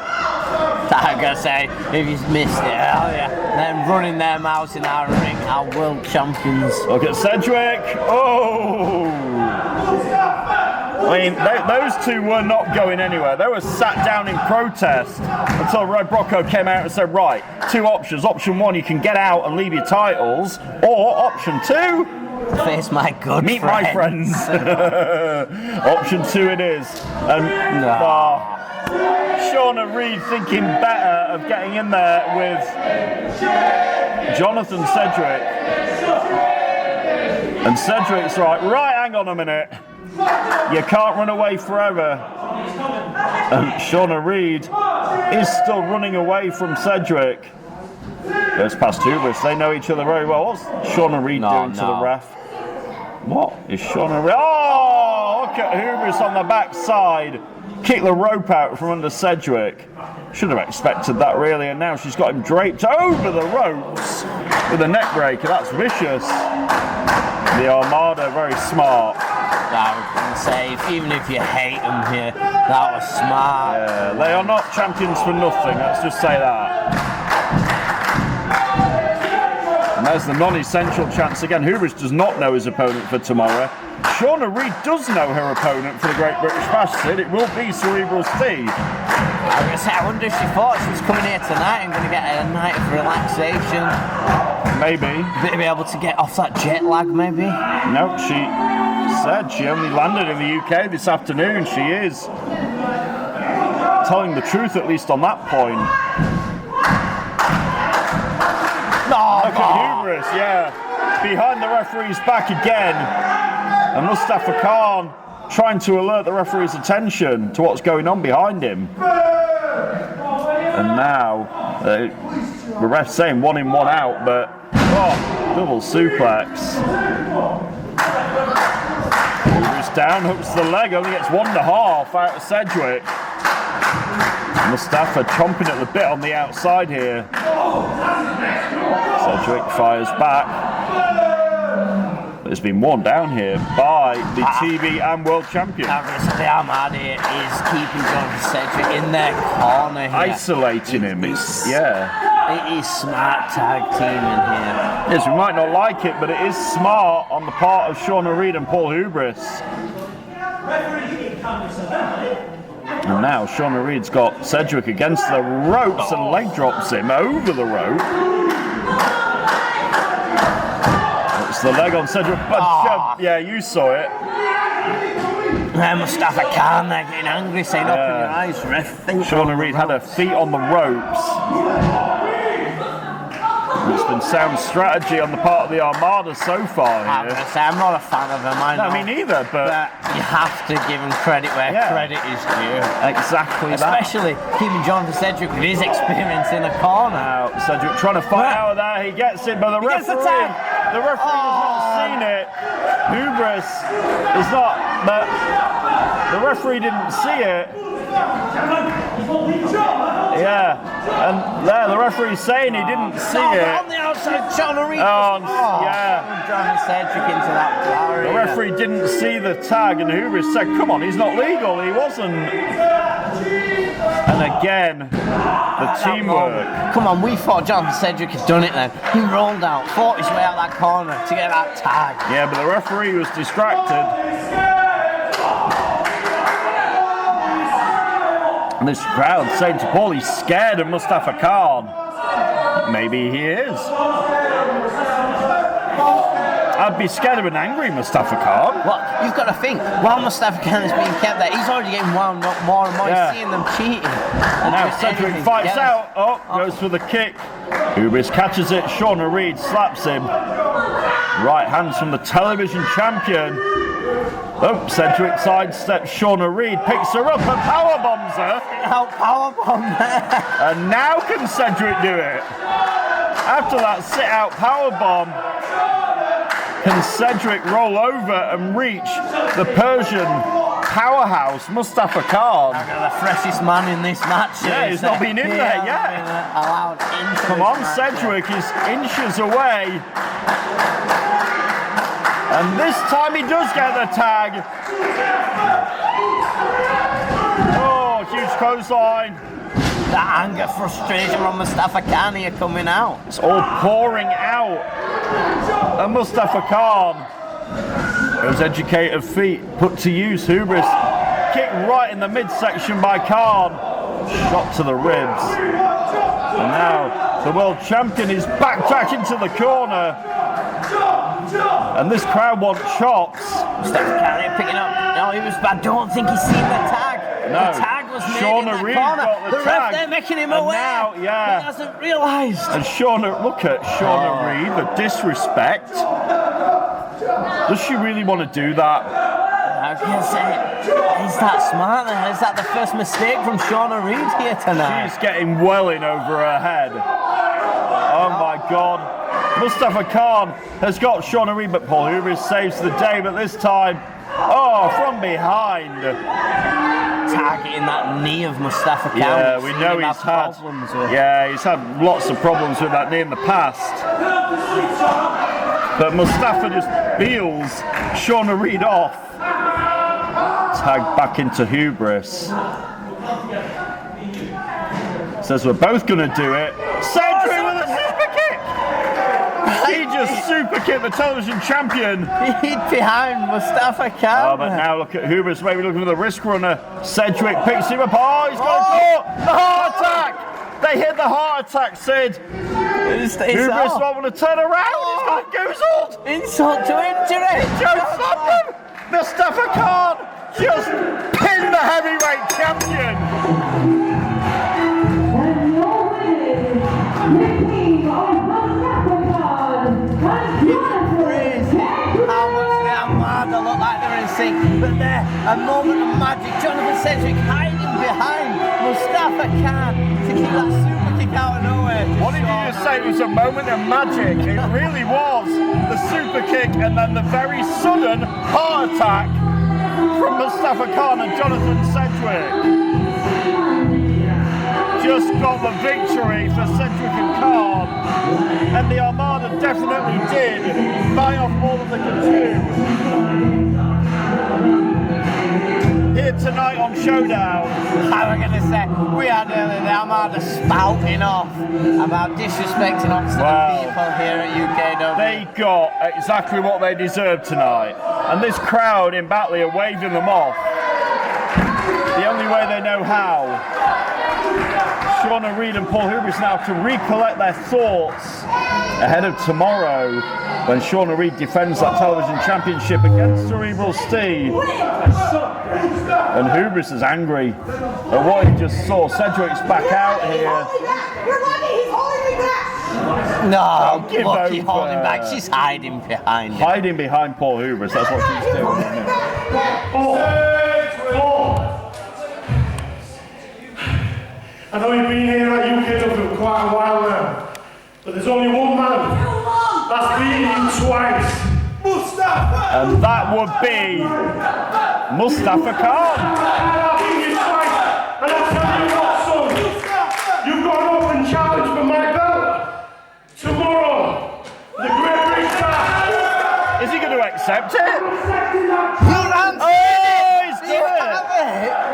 I'm going to say, if you've missed it earlier, them running their mouths in our ring, our world champions. Look at Cedric. Oh! I mean, those two were not going anywhere. They were sat down in protest until Rob Brocco came out and said, right, two options. Option one, you can get out and leave your titles. Or option two, face my good meet friends. my friends. Option two it is. And Shauna Reed thinking better of getting in there with Jonathan Cedric. And Cedric's right, hang on a minute. You can't run away forever. And Shauna Reed is still running away from Cedric. Goes past Hubris. They know each other very well. What's Shauna Reed doing to the ref? What is Shauna Reed? Oh, look at Hubris on the backside. Kick the rope out from under Cedric. Should have expected that really, and now she's got him draped over the ropes with a neck breaker. That's vicious. The Armada, very smart. I was going to say, even if you hate them here, that was smart. Yeah, they are not champions for nothing, let's just say that. And there's the non-essential chance again. Hubris does not know his opponent for tomorrow. Shauna Reed does know her opponent for the Great British Bash, Sid. It will be Cerebral Steve. I was going to say, I wonder if she thought she was coming here tonight and going to get a night of relaxation. Maybe. Be able to get off that jet lag, maybe? No, she said she only landed in the UK this afternoon. She is telling the truth, at least on that point. Look at Hubris, yeah. Behind the referee's back again. And Mustafa Khan trying to alert the referee's attention to what's going on behind him. And now, the ref's saying 1 in, 1 out, but double suplex. Hubris down, hooks the leg, only gets 1.5 out of Cedric. Mustafa chomping at the bit on the outside here. Cedric fires back. It's been worn down here by the TV and world champion. The Armada is keeping Jonathan Cedric in their corner here. Isolating him. It is smart tag teaming here. Yes, we might not like it, but it is smart on the part of Shauna Reed and Paul Hubris. And now Shauna Reed's got Cedric against the ropes and leg drops him over the rope. It's the leg on Cedric. Yeah, you saw it. Mustafa Khan, they're getting angry, saying, open your eyes, ref. Shauna Reed had her feet on the ropes. It's been sound strategy on the part of the Armada so far here. I'm not a fan of them, I know. No, me neither, but you have to give him credit where credit is due. Exactly Especially keeping Jonathan Cedric with his experience in the corner. Now, Cedric trying to fight out of there. He gets it, but the referee has not seen it. Hubris is not, but the referee didn't see it. Yeah, and there the referee's saying he didn't see it. On the outside, Shauna Reed. Jonathan Cedric into that barrier. The referee didn't see the tag, and Hubris said, come on, he's not legal. He wasn't. And again, the teamwork. Come on, we thought Jonathan Cedric had done it then. He rolled out, fought his way out that corner to get that tag. Yeah, but the referee was distracted. And this crowd saying to Paul he's scared of Mustafa Khan. Maybe he is. I'd be scared of an angry Mustafa Khan. Well, you've got to think, while Mustafa Khan is being kept there, he's already getting wound up more and more. Yeah. He's seeing them cheating. And Now Cedric fights out. Oh, goes for the kick. Hubris catches it. Shauna Reed slaps him. Right hands from the television champion. Oh, Cedric sidesteps Shauna Reed, picks her up and powerbombs her. Powerbomb there. And now can Cedric do it? After that sit-out powerbomb, can Cedric roll over and reach the Persian powerhouse, Mustafa Khan? The freshest man in this match. Yeah, he's not been in there yet. Come on, Cedric is inches away. And this time he does get the tag. Oh, huge clothesline. The anger, frustration from Mustafa Khan here coming out. It's all pouring out. And Mustafa Khan, those educated feet put to use. Hubris kick right in the midsection by Khan. Shot to the ribs. And now the world champion is backtracked into the corner. And this crowd want chops. Mustafa Khan here picking up. No, he was bad. I don't think he's seen the tag. No. The tag was made Shauna in that Reed corner. got the ref tag. there making him And aware. now, yeah. He hasn't realised. And Shauna, look at Shauna Reed, the disrespect. Does she really want to do that? I was going to say, is that smart then? Is that the first mistake from Shauna Reed here tonight? She's getting well in over her head. Oh my God. Mustafa Khan has got Shauna Reed, but Paul Hubris saves the day, but this time, oh, from behind. Targeting that knee of Mustafa Khan. Yeah, we know he's had. Yeah, he's had lots of problems with that knee in the past. But Mustafa just peels Shauna Reed off. Tag back into Hubris. Says we're both going to do it. Cedric with a super kick! He just super kicked the television champion. He's behind Mustafa Khan. Oh, but now look at Hubris, maybe looking for the wrist runner. Cedric picks him up. Oh, he's got the heart attack! They hit the heart attack, Sid. Hubris won't want to turn around. He's got goozled. Insult to injury. Joe slapped him. Mustafa Khan just pinned the heavyweight champion. And your winners, the team of Mustafa Khan and Jonathan. How much the Armada look like they're in sync, but there, a moment of magic. Jonathan Cedric hiding behind Mustafa Khan to keep that super kick out of nowhere. What did you just say? It was a moment of magic. It really was. The super kick and then the very sudden heart attack from Mustafa Khan and Jonathan Cedric. Just got the victory for Cedric and Khan. And the Armada definitely did buy off more than they could chew. Here tonight on Showdown. I was going to say, we had earlier the Armada spouting off about disrespecting obviously the people here at UKW. They got exactly what they deserved tonight. And this crowd in Batley are waving them off. The only way they know how. Shauna Reed and Paul Hubris now to recollect their thoughts ahead of tomorrow when Shauna Reed defends that television championship against Cerebral Steve. And Hubris is angry at what he just saw. Cedric's back out here. You're lucky he's holding me back. No, give look, he's over. holding back. She's hiding behind him. Hiding behind Paul Hubris, that's what she's doing. I know you've been here at UKW for quite a while now, but there's only one man that's beaten you twice. Mustafa! And that would be Mustafa Khan. I've beaten you twice, and I'll tell you what, son. You've got an open challenge for my belt. Tomorrow, the Great British Bash. Is he going to accept it? Oh, he's done it!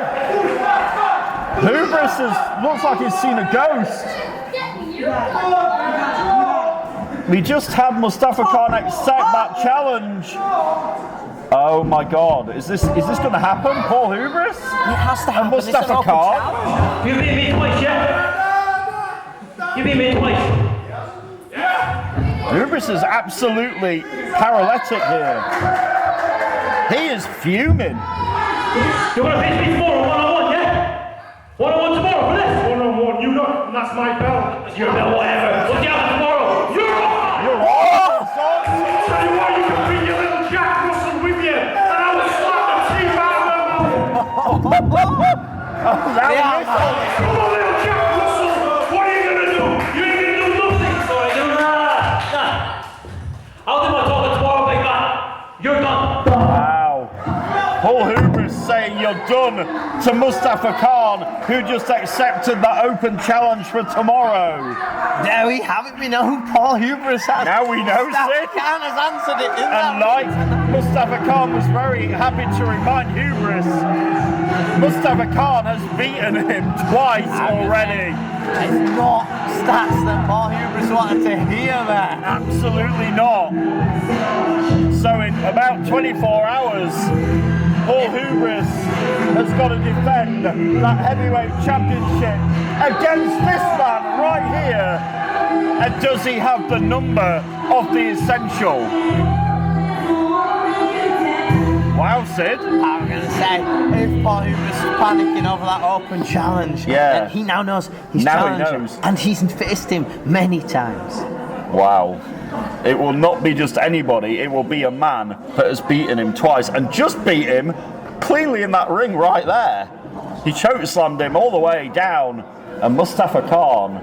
Hubris looks like he's seen a ghost. We just had Mustafa Khan accept that challenge. Oh my God! Is this going to happen? Paul Hubris? It has to happen. And Mustafa Khan? You beat me twice, yeah? You beat me twice. Hubris is absolutely paralytic here. He is fuming. You want to face me tomorrow, one-on-one, yeah? One-on-one tomorrow for this? One-on-one, you not, and that's my belt. It's your belt, whatever. What's the other tomorrow? You're on! You're on! Tell you what, you can bring your little Jack Russell with you, and I will slap the teeth out of them. Now he whistles. Come on, little Jack Russell, what are you gonna do? You ain't gonna do nothing. Sorry, I'll do my talking tomorrow, big man. You're done. Wow. Paul Hubris saying you're done to Mustafa Khan, who just accepted that open challenge for tomorrow. There we have it. We know who Paul Hubris has. Now we know, Sid. Khan has answered it. And like Mustafa Khan was very happy to remind Hubris, Mustafa Khan has beaten him twice already. It's not stats that Paul Hubris wanted to hear there. Absolutely not. So in about 24 hours, Paul Hubris has got to defend that heavyweight championship against this man right here. And does he have the number of the essential? Wow, Sid. I'm going to say, if Paul Hubris is panicking over that open challenge, then he now knows he's challenging. And he's faced him many times. Wow. It will not be just anybody, it will be a man that has beaten him twice and just beat him cleanly in that ring right there. He chokeslammed him all the way down, and Mustafa Khan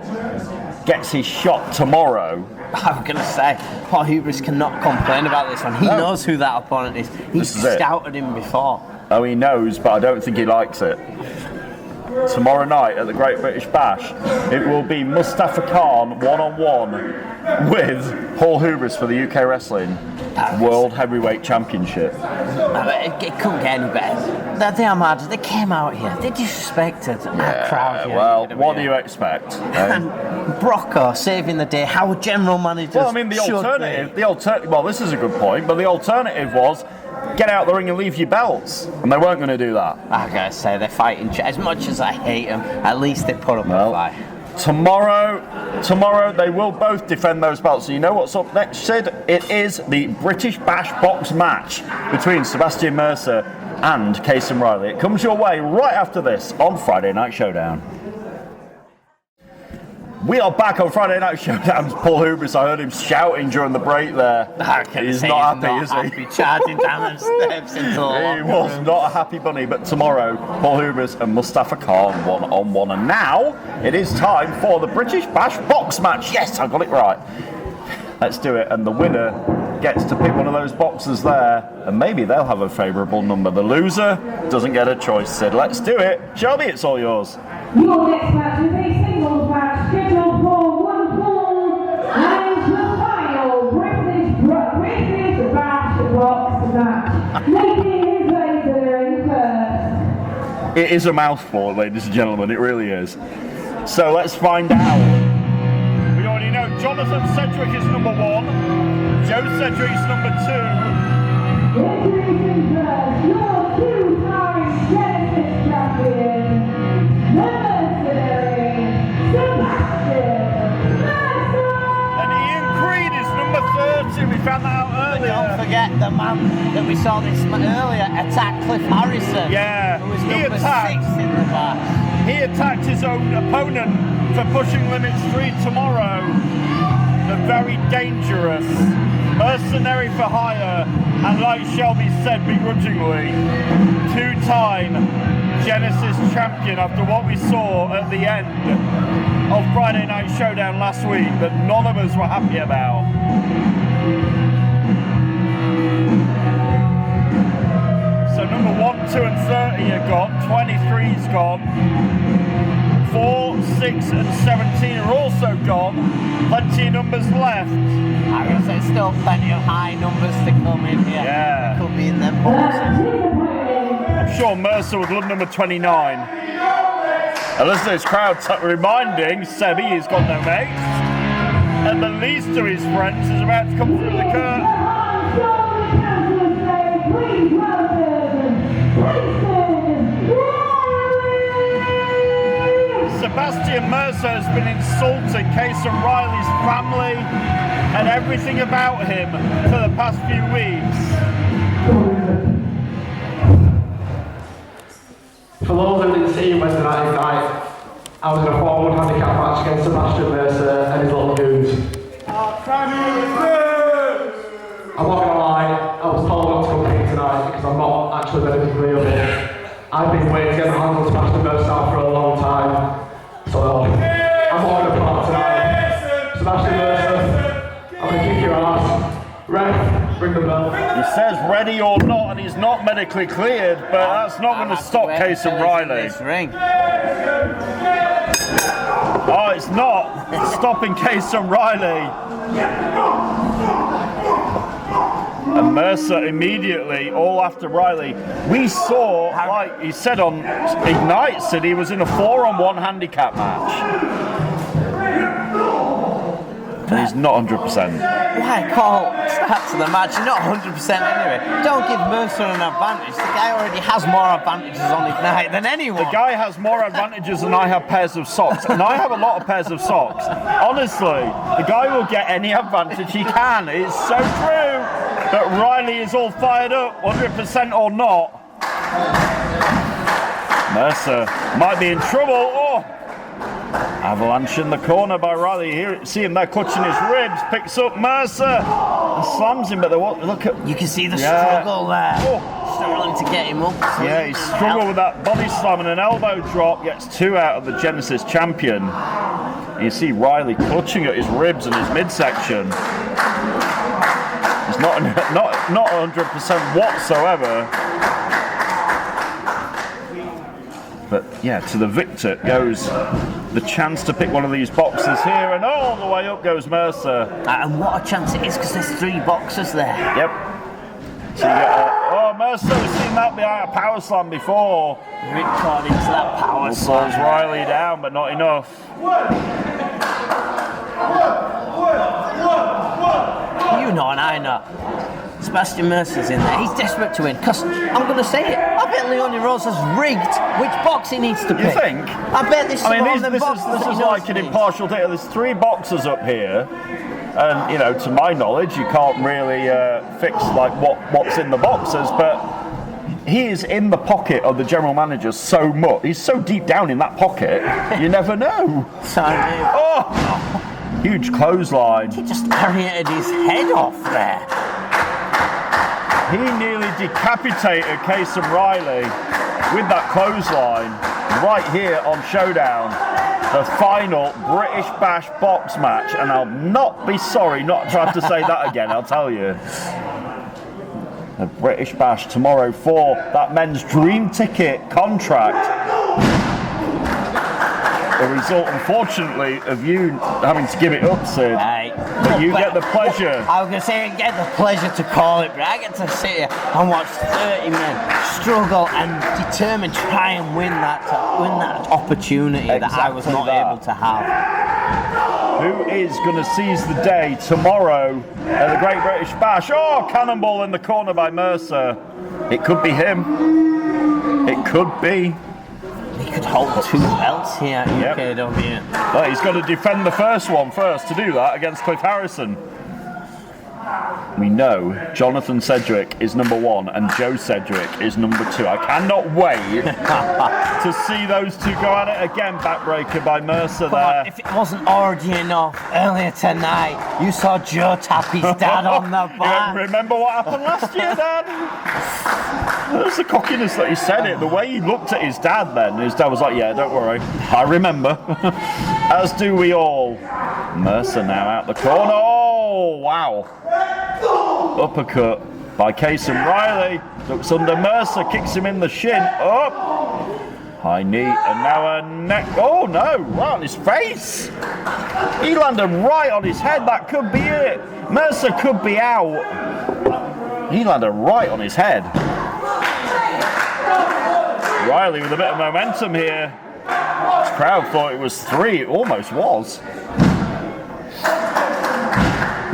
gets his shot tomorrow. I'm going to say, Paul Hubris cannot complain about this one. He knows who that opponent is. He's scouted him before. Oh, he knows, but I don't think he likes it. Tomorrow night at the Great British Bash, it will be Mustafa Khan one-on-one with Paul Hubris for the UK Wrestling World Heavyweight Championship. It couldn't get any better. The Armada, they came out here, they disrespected our crowd here. Well, what do you expect? And Brocco saving the day, how general managers Well, I mean, the alternative, well, this is a good point, but the alternative was get out the ring and leave your belts, and they weren't going to do that. I gotta say, they're fighting. As much as I hate them, at least they put up a fight. Tomorrow they will both defend those belts. So you know what's up next, Sid? It is the British Bash box match between Sebastian Mercer and Casey Riley. It comes your way right after this on Friday Night Showdown. We are back on Friday Night Showdown. Paul Hubris, I heard him shouting during the break there. He's not happy, is he? Charging down the steps into the He was not a happy bunny, but tomorrow, Paul Hubris and Mustafa Khan one-on-one. And now, it is time for the British Bash box match. Yes, I got it right. Let's do it. And the winner gets to pick one of those boxes there, and maybe they'll have a favourable number. The loser doesn't get a choice, Sid. Let's do it. Shelby, it's all yours. Your next match is a singles match scheduled for 1 fall, and the final British Bash box match. Ladies in first. It is a mouthful, ladies and gentlemen, it really is. So let's find out. We already know Jonathan Sedgwick is number 1, Joe Sedgwick's number 2. Introducing first, your 2-time Genesis champion, Mercenary Sebastian Mercer! And Ian Creed is number 30, we found that out earlier. Don't forget the man that we saw this earlier attack Cliff Harrison. Yeah, who was number 6 in the match. He attacked his own opponent for Pushing Limits 3 tomorrow. The very dangerous Mercenary for Hire, and like Shelby said begrudgingly, 2-time Genesis champion after what we saw at the end of Friday Night Showdown last week that none of us were happy about. So number 1, 2 and 30 are gone, 23's gone, 4, 6 and 17 are also gone, plenty of numbers left. I guess there's still plenty of high numbers to come in here. Yeah. Could be in them boxes. I'm sure Mercer would love number 29. And listen to this crowd reminding Sebi he's got no mates. And the least of his friends is about to come through the curtain. Sebastian Mercer has been insulting Case and Riley's family, and everything about him for the past few weeks. For those who didn't see Wednesday night, I was in a 4-1 handicap match against Sebastian Mercer and his little goons. I'm not gonna lie, I was told not to compete tonight because I'm not actually ready to real it. I've been waiting to get my hands on Sebastian Mercer for a long time, so I'm not gonna part tonight. Sebastian Mercer, I'm gonna kick your ass. Ref, bring the bell. He says ready or not, and he's not medically cleared, but that's not going to stop Casey Riley. Oh, it's not stopping Casey Riley. And Mercer immediately, all after Riley. We saw, like he said on Ignite, said he was in a 4-on-1 handicap match. And he's not 100%. Why call start to the match? You're not 100% anyway. Don't give Mercer an advantage. The guy already has more advantages on Ignite than anyone. The guy has more advantages than I have pairs of socks. And I have a lot of pairs of socks. Honestly, the guy will get any advantage he can. It's so true. But Riley is all fired up, 100% or not. Mercer might be in trouble. Oh! Avalanche in the corner by Riley. Here, see him there clutching his ribs. Picks up Mercer and slams him. But look at, you can see the struggle there. Oh. Struggling to get him up. Yeah, he's struggled with that body slam and an elbow drop. Gets 2 out of the Genesis champion. You see Riley clutching at his ribs and his midsection. He's not 100% whatsoever. But yeah, to the victor goes the chance to pick one of these boxes here, and all the way up goes Mercer. And what a chance it is, because there's 3 boxes there. Yep. So you get Mercer, we've seen that behind a power slam before. Ripcord into that power slam. Pulls Riley down, but not enough. You know and I know. Sebastian Mercer's in there. He's desperate to win. Because I'm going to say it. I bet Leone Rose has rigged which box he needs to pick. You think? I bet this is one of them boxes. This is like an impartial data. There's 3 boxes up here. And, you know, to my knowledge, you can't really fix like what's in the boxes. But he is in the pocket of the general manager so much. He's so deep down in that pocket, you never know. Oh! Huge clothesline. He just oriented his head off there. He nearly decapitated Casey Riley with that clothesline right here on Showdown. The final British Bash box match, and I'll not be sorry not to have to say that again, I'll tell you. The British Bash tomorrow for that men's dream ticket contract. The result, unfortunately, of you having to give it up, Sid. But you get the pleasure. I was going to say, I get the pleasure to call it, but I get to sit here and watch 30 men struggle and determine, try and win that opportunity that I was not able to have. Who is going to seize the day tomorrow at the Great British Bash? Oh, cannonball in the corner by Mercer. It could be him. It could be. He could hold 2 belts here at UKW. Well, he's got to defend the first one first to do that against Cliff Harrison. We know Jonathan Sedgwick is number 1 and Joe Sedgwick is number 2. I cannot wait to see those 2 go at it again. Backbreaker by Mercer there. If it wasn't already enough, earlier tonight you saw Joe tap his dad on the back. Remember what happened last year, Dad? That was the cockiness that he said it. The way he looked at his dad then, his dad was like, yeah, don't worry, I remember. As do we all. Mercer now out the corner. Oh, wow. Uppercut by Casey Riley. Looks under Mercer, kicks him in the shin. Up. High knee, and now a neck. Oh, no, right on his face. He landed right on his head. That could be it. Mercer could be out. He landed right on his head. Riley with a bit of momentum here. This crowd thought it was 3. It almost was.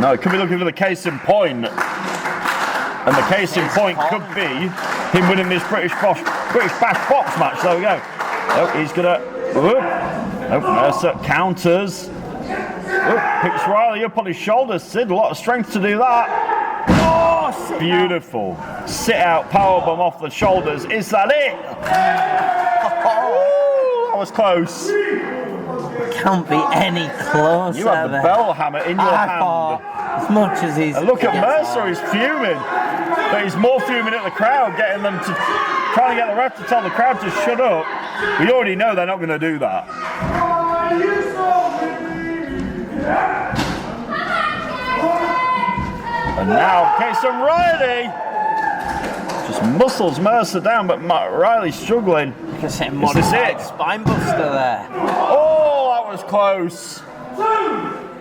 No, it could be looking for the case in point. And the case in point could be him winning this British Bash box match. There we go. Oh, he's going to... Oh, Mercer counters. Picks Riley up on his shoulders. Sid, a lot of strength to do that. Oh, beautiful. Sit out powerbomb off the shoulders. Is that it? Oh, that was close. Can't be any closer. You have the bell hammer in your hand. As much as he's. And look at Mercer, he's fuming. But he's more fuming at the crowd, getting them to. Trying to get the ref to tell the crowd to shut up. We already know they're not going to do that. And now, Kason Riley just muscles Mercer down, but Riley's struggling. You can say Is this modified it? spine buster there. Oh, that was close.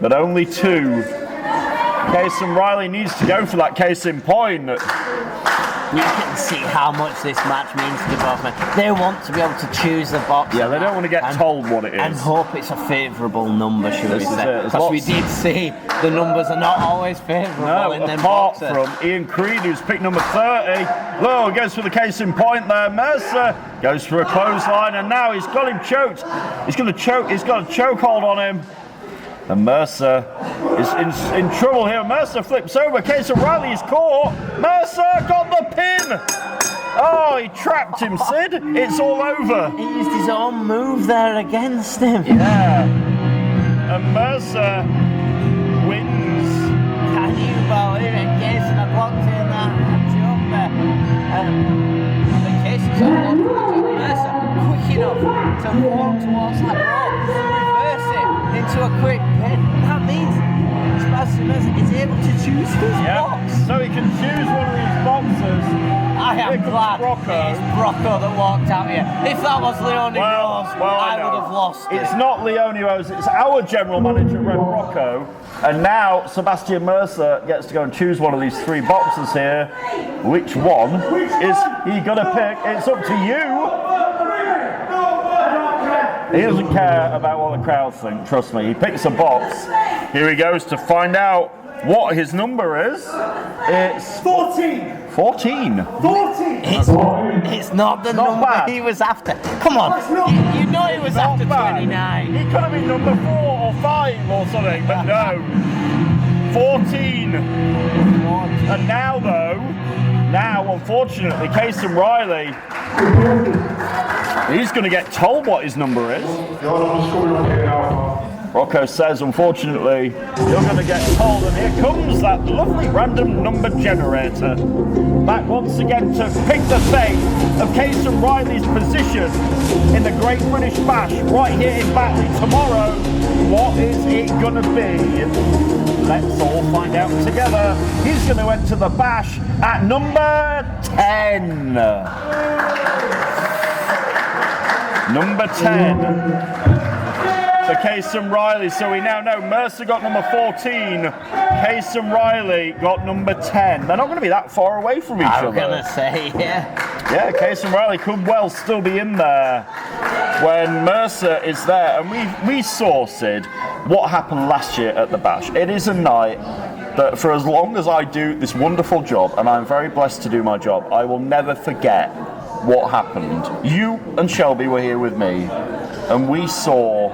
But only 2. Kason Riley needs to go for that case in point. You can see how much this match means to both men. They want to be able to choose the box. Yeah, they don't want to get told what it is. And hope it's a favourable number, should we This is say. it. Because we did see the numbers are not always favourable in them apart boxes. from Ian Creed, who's picked number 30. Low goes for the case in point there. Mercer goes for a clothesline, and now he's got him choked. He's got a chokehold on him. And Mercer is in trouble here. Mercer flips over. Kason Riley is caught. Mercer got the pin. Oh, he trapped him, Sid. It's all over. He used his own move there against him. Yeah. And Mercer wins. Can you believe it? Kason had locked in that jump there. The Kason's on Mercer quick enough to walk towards that rope. Reverse it into a quick pin. That means Mercer is able to choose his box. So he can choose one of these boxes. I am glad it's Brocco that walked out here. If that was Leone Rose, I would have lost it. It's not Leone Rose, it's our general manager, Red Brocco. And now Sebastian Mercer gets to go and choose one of these 3 boxes here. Which one is he going to pick? It's up to you. He doesn't care about what the crowd think, trust me. He picks a box. Here he goes to find out what his number is. It's 14. 14. 14. It's not the number bad. he was after. Come on, you know he was after 29. He could have been number 4 or 5 or something, but no. 14. And now though, unfortunately, Kason Riley, he's going to get told what his number is. Your number's coming up here now. Rocco says, unfortunately, you're going to get told, and here comes that lovely random number generator. Back once again to pick the fate of Kason Riley's position in the Great British Bash right here in Batley tomorrow. What is it going to be? Let's all find out together. He's going to enter the Bash at number 10. Number 10. For Kason Riley, so we now know Mercer got number 14, Kason Riley got number 10. They're not going to be that far away from each other. I'm going to say, yeah. Yeah, Kason Riley could well still be in there when Mercer is there. And we saw, Sid, what happened last year at the Bash. It is a night that for as long as I do this wonderful job, and I'm very blessed to do my job, I will never forget what happened. You and Shelby were here with me, and we saw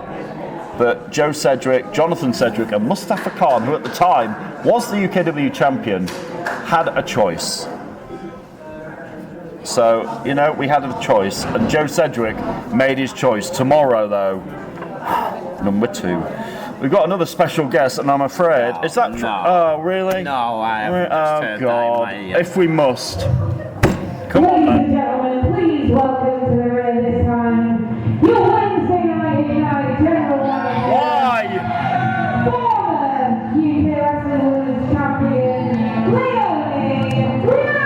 that Joe Sedgwick, Jonathan Sedgwick, and Mustafa Khan, who at the time was the UKW champion, had a choice. So, you know, we had a choice, and Joe Sedgwick made his choice. Tomorrow, though, number 2. We've got another special guest, and I'm afraid... is that... Oh, really? No, I haven't. Oh, God. If we must. Come on, Ladies and then. gentlemen, please welcome to the ring this time, your Wednesday night Ignite General Manager. Why? Former UK Wrestling Women's Champion, Leone Rose.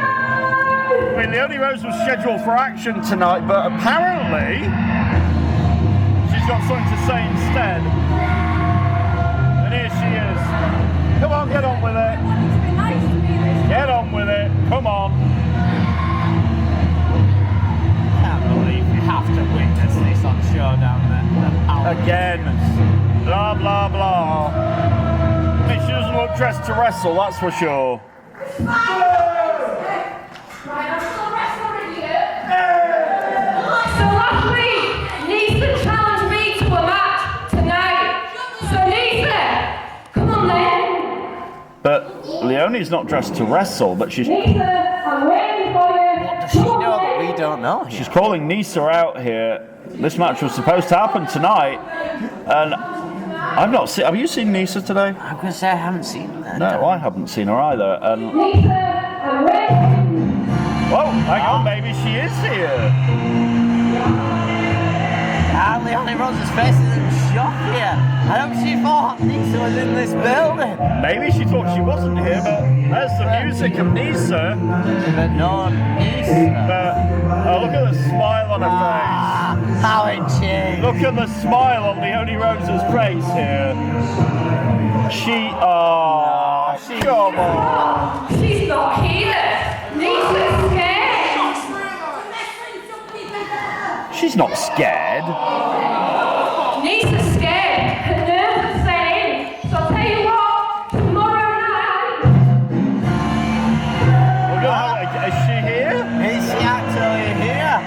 I mean, Leone Rose was scheduled for action tonight, but apparently she's got something to say instead. And here she is. Come on, get on with it. Get on with it. Come on. Can't believe you have to witness this on Showdown. Again. Blah, blah, blah. I mean, she doesn't look dressed to wrestle, that's for sure. So last week, Zeasn challenged me to a match tonight. So Zeasn, Leonie's not dressed to wrestle, but she's... Nisa, I'm waiting for you. What does she know that we don't know here? She's calling Nisa out here. This match was supposed to happen tonight, and I've not seen... Have you seen Nisa today? I'm going to say I haven't seen her. No, I haven't seen her either. And... Nisa, I'm waiting. Oh, hang on, baby, she is here. Leonie Rose's face is in shock here. I hope she thought Nisa was in this building. Maybe she thought she wasn't here, but there's the music of Nisa. But no, Nisa. Oh, look at the smile on her face. How it changed. Look at the smile on Leonie Rose's face here. Come on. She's not here. Nisa's scared. She's not scared. Nisa's scared. Her nerves are saying. So I'll tell you what, tomorrow night. Is she here? Is she actually here?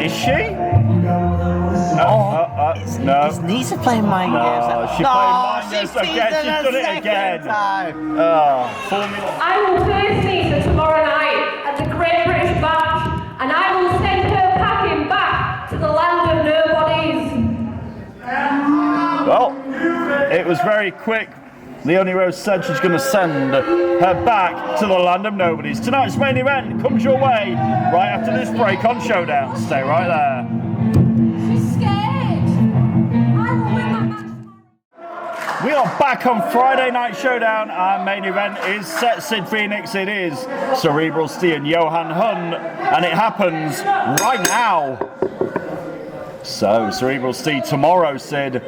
Is she? No. Is Nisa playing mind games? She's playing mind games again. She's done it again. I will face Nisa tomorrow night at the Great British Bash, and I will send her packing back to the land of nobodies. Well, it was very quick. Leonie Rose said she's going to send her back to the land of nobodies. Tonight's main event comes your way right after this break on Showdown. Stay right there. She's scared. I will win that match. We are back on Friday Night Showdown. Our main event is Set Sid Phoenix. It is Cerebral Steve and Johan Hunt, and it happens right now. So, Cerebral Steve tomorrow, Sid,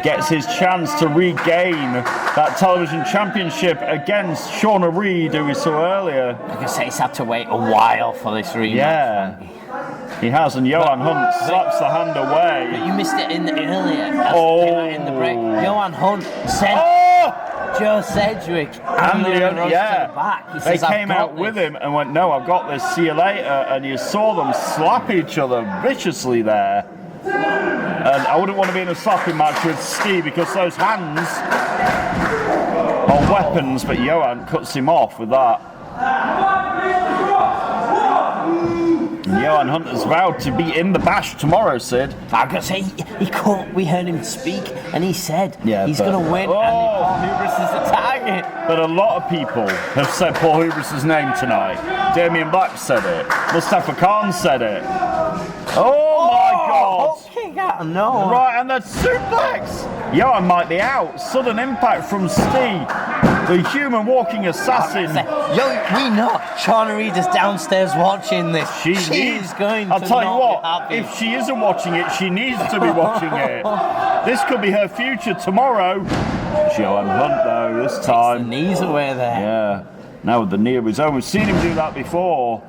gets his chance to regain that television championship against Shauna Reed, who we saw earlier. I can say he's had to wait a while for this rematch. Yeah, he has, and Johan Hunt slaps the hand away. But you missed it in the earlier. In the break. Johan Hunt sent Joe Sedgwick and Leon Rose to the back. He They says, came out with him and went, "No, I've got this. See you later." And you saw them slap each other viciously there. And I wouldn't want to be in a slapping match with Steve because those hands are weapons, but Johan cuts him off with that. And Johan Hunt has vowed to be in the bash tomorrow, Sid. I gotta say, we heard him speak, and he said he's going to win, and Paul Hubris is the target. But a lot of people have said Paul Hubris' name tonight. Damien Black said it. Mustafa Khan said it. Oh my God! Kick out of nowhere. Right, and the suplex! Johan might be out. Sudden impact from Steve, the human walking assassin. We know Shauna Reed is downstairs watching this. She is going to I'll tell you what, happy. if she isn't watching it, she needs to be watching it. This could be her future tomorrow. Johan Hunt, though, this time. The knees away there. Yeah. Now with the knee of his own. We've seen him do that before.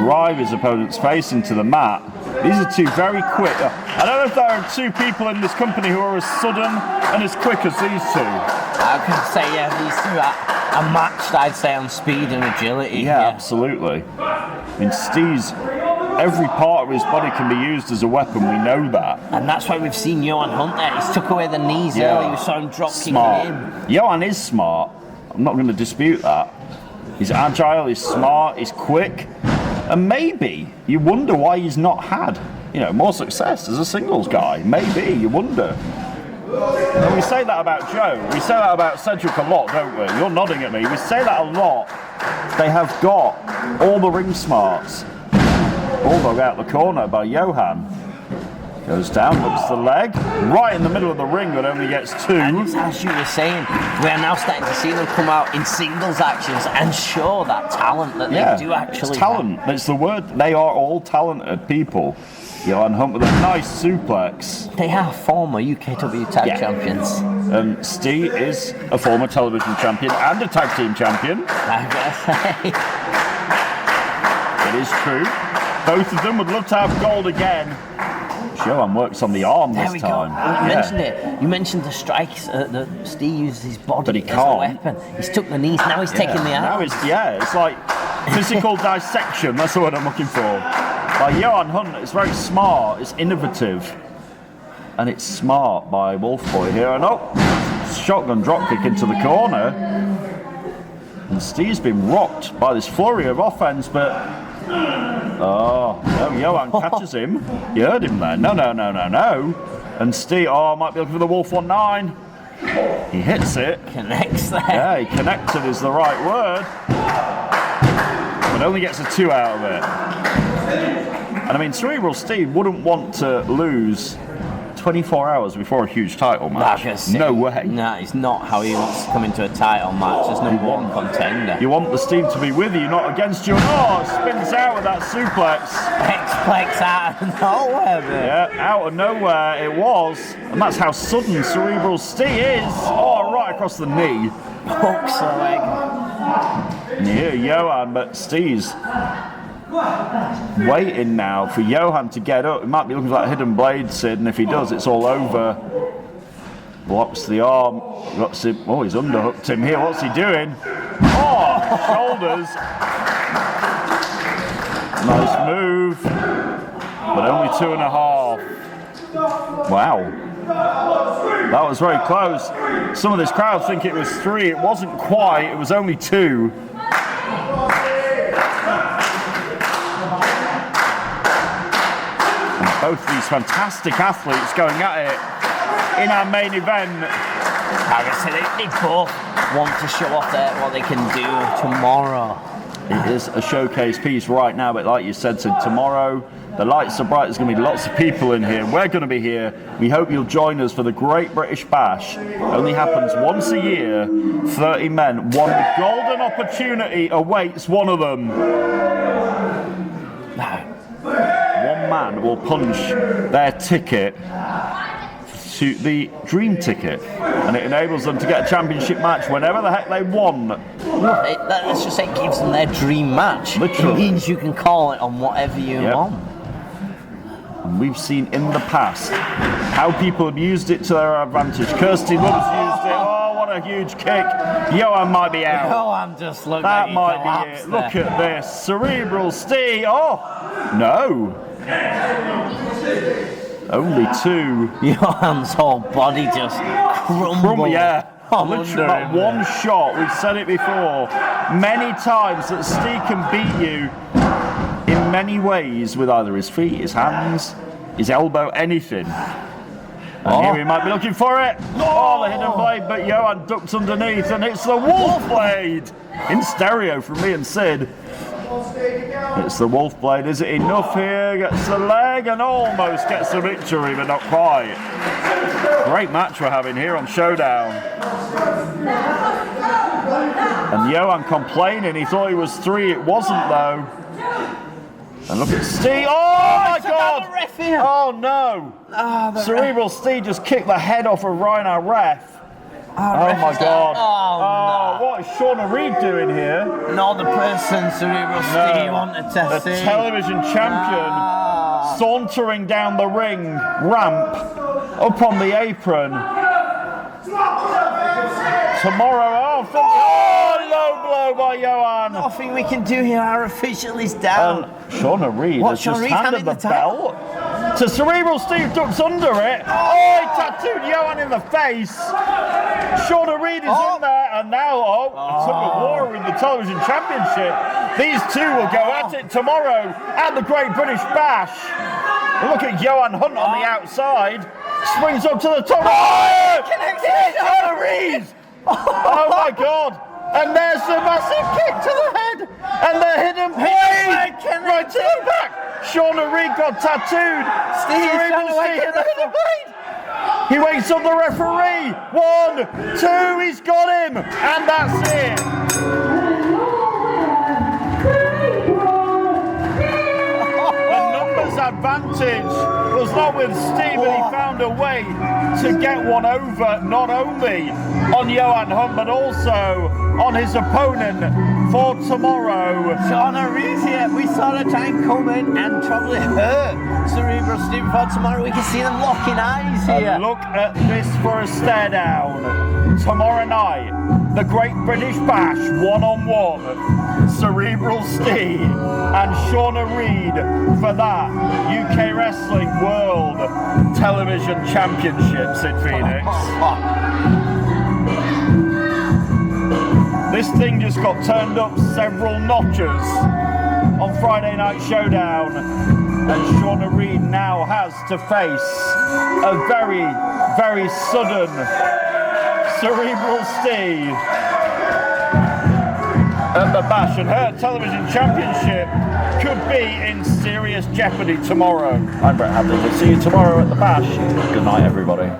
Drive his opponent's face into the mat. These are two very quick. I don't know if there are two people in this company who are as sudden and as quick as these two. I could say, these two are matched, I'd say, on speed and agility. Yeah, absolutely. I mean, Steve's, every part of his body can be used as a weapon, we know that. And that's why we've seen Johan Hunt there. He's took away the knees early, we saw him drop kicking in. Johan is smart. I'm not going to dispute that. He's agile, he's smart, he's quick. And maybe you wonder why he's not had, more success as a singles guy. Maybe, you wonder. And we say that about Joe. We say that about Cedric a lot, don't we? You're nodding at me. We say that a lot. They have got all the ring smarts. Bulldog out the corner by Johan. Goes down, looks the leg. Right in the middle of the ring, but only gets two. And as you were saying, we are now starting to see them come out in singles actions and show that talent that they do actually it's talent. have. That's the word. They are all talented people. Johan Hunt with a nice suplex. They are former UKW tag champions. Steve is a former television champion and a tag team champion. I gotta say. It is true. Both of them would love to have gold again. Johan works on the arm this time. You mentioned it. You mentioned the strikes that Steve uses his body but he as can't. a weapon. He's took the knees, now he's taking the arm. Now it's like physical dissection, that's the word I'm looking for. Johan Hunt is very smart, it's innovative. And it's smart by Wolfboy here. And shotgun dropkick into the corner. And Steve's been rocked by this flurry of offense, but Johan catches him. You heard him there. No. And Steve, might be looking for the Wolf 1-9. He hits it. Connects there. Yeah, he connected is the right word. But only gets a 2 out of it. And I mean, Cerebral Steve wouldn't want to lose 24 hours before a huge title match. No way. No, it's not how he wants to come into a title match as number one contender. You want the Steve to be with you, not against you. And spins out with that suplex. X-plex out of nowhere, man. Yeah, out of nowhere it was. And that's how sudden Cerebral Steve is. Right across the knee. Hooks the leg. Yeah, Johan, but Steve's waiting now for Johan to get up. He might be looking for that hidden blade, Sid, and if he does, it's all over. Blocks the arm. He's underhooked him here. What's he doing? Shoulders. Nice move. But only 2.5. Wow. That was very close. Some of this crowd think it was 3. It wasn't quite. It was only 2. Both these fantastic athletes going at it in our main event. Like I said, they both want to show off what they can do tomorrow. It is a showcase piece right now, but like you said, tomorrow the lights are bright. There's going to be lots of people in here. We're going to be here. We hope you'll join us for the Great British Bash. It only happens once a year. 30 men. One golden opportunity awaits one of them. One man will punch their ticket to the dream ticket, and it enables them to get a championship match whenever the heck they want. Let's just say it gives them their dream match. Literally. It means you can call it on whatever you want. And we've seen in the past how people have used it to their advantage. Kirsty Love's used it. What a huge kick. Johan might be out. Johan just looked that like might be it. There. Look at this. Cerebral Steve. No. Only 2. Johan's whole body just crumbled. Yeah. Literally, that one shot. We've said it before many times that Steve can beat you in many ways with either his feet, his hands, his elbow, anything. And here we might be looking for it. The hidden blade, but Johan ducks underneath, and it's the Wolf Blade in stereo from me and Sid. It's the Wolf Blade. Is it enough here? Gets the leg and almost gets the victory, but not quite. Great match we're having here on Showdown. And Johan complaining. He thought he was 3. It wasn't, though. And look at Steve. My God! Oh no! Cerebral Steve just kicked the head off of Ryan, our ref. Oh my God! What is Shauna Reed doing here? Not the person Cerebral Steve wanted to see. The television champion sauntering down the ring ramp, up on the apron. Tomorrow, low blow by Johan. Nothing we can do here. Our official is down. Shauna Reed has just handed the belt to Cerebral Steve, ducks under it. He tattooed Johan in the face. Shauna Reed is in there, and now tug of war in the television championship. These two will go at it tomorrow at the Great British Bash. Look at Johan Hunt on the outside. Springs up to the top. Shauna Reed! Oh my God! And there's the massive kick to the head! And the hidden blade! Right to the back! Shauna Reed got tattooed! Cerebral Steve hit the hidden blade! He wakes up the referee! 1, 2, he's got him! And that's it! The numbers advantage was not with Steve, but he found a way to get one over, not only on Johan Hunt, but also on his opponent for tomorrow. Shauna Reed here. We saw her try and come in and probably hurt Cerebral Steve for tomorrow. We can see them locking eyes here. And look at this for a stare down. Tomorrow night, the Great British Bash 1-on-1. Cerebral Steve and Shauna Reed for that UK Wrestling World Television Championships in Phoenix. This thing just got turned up several notches on Friday Night Showdown, and Shauna Reed now has to face a very, very sudden Cerebral Steve at the Bash, and her television championship could be in serious jeopardy tomorrow. I'm Brett Hadley. We'll see you tomorrow at the Bash. Good night, everybody.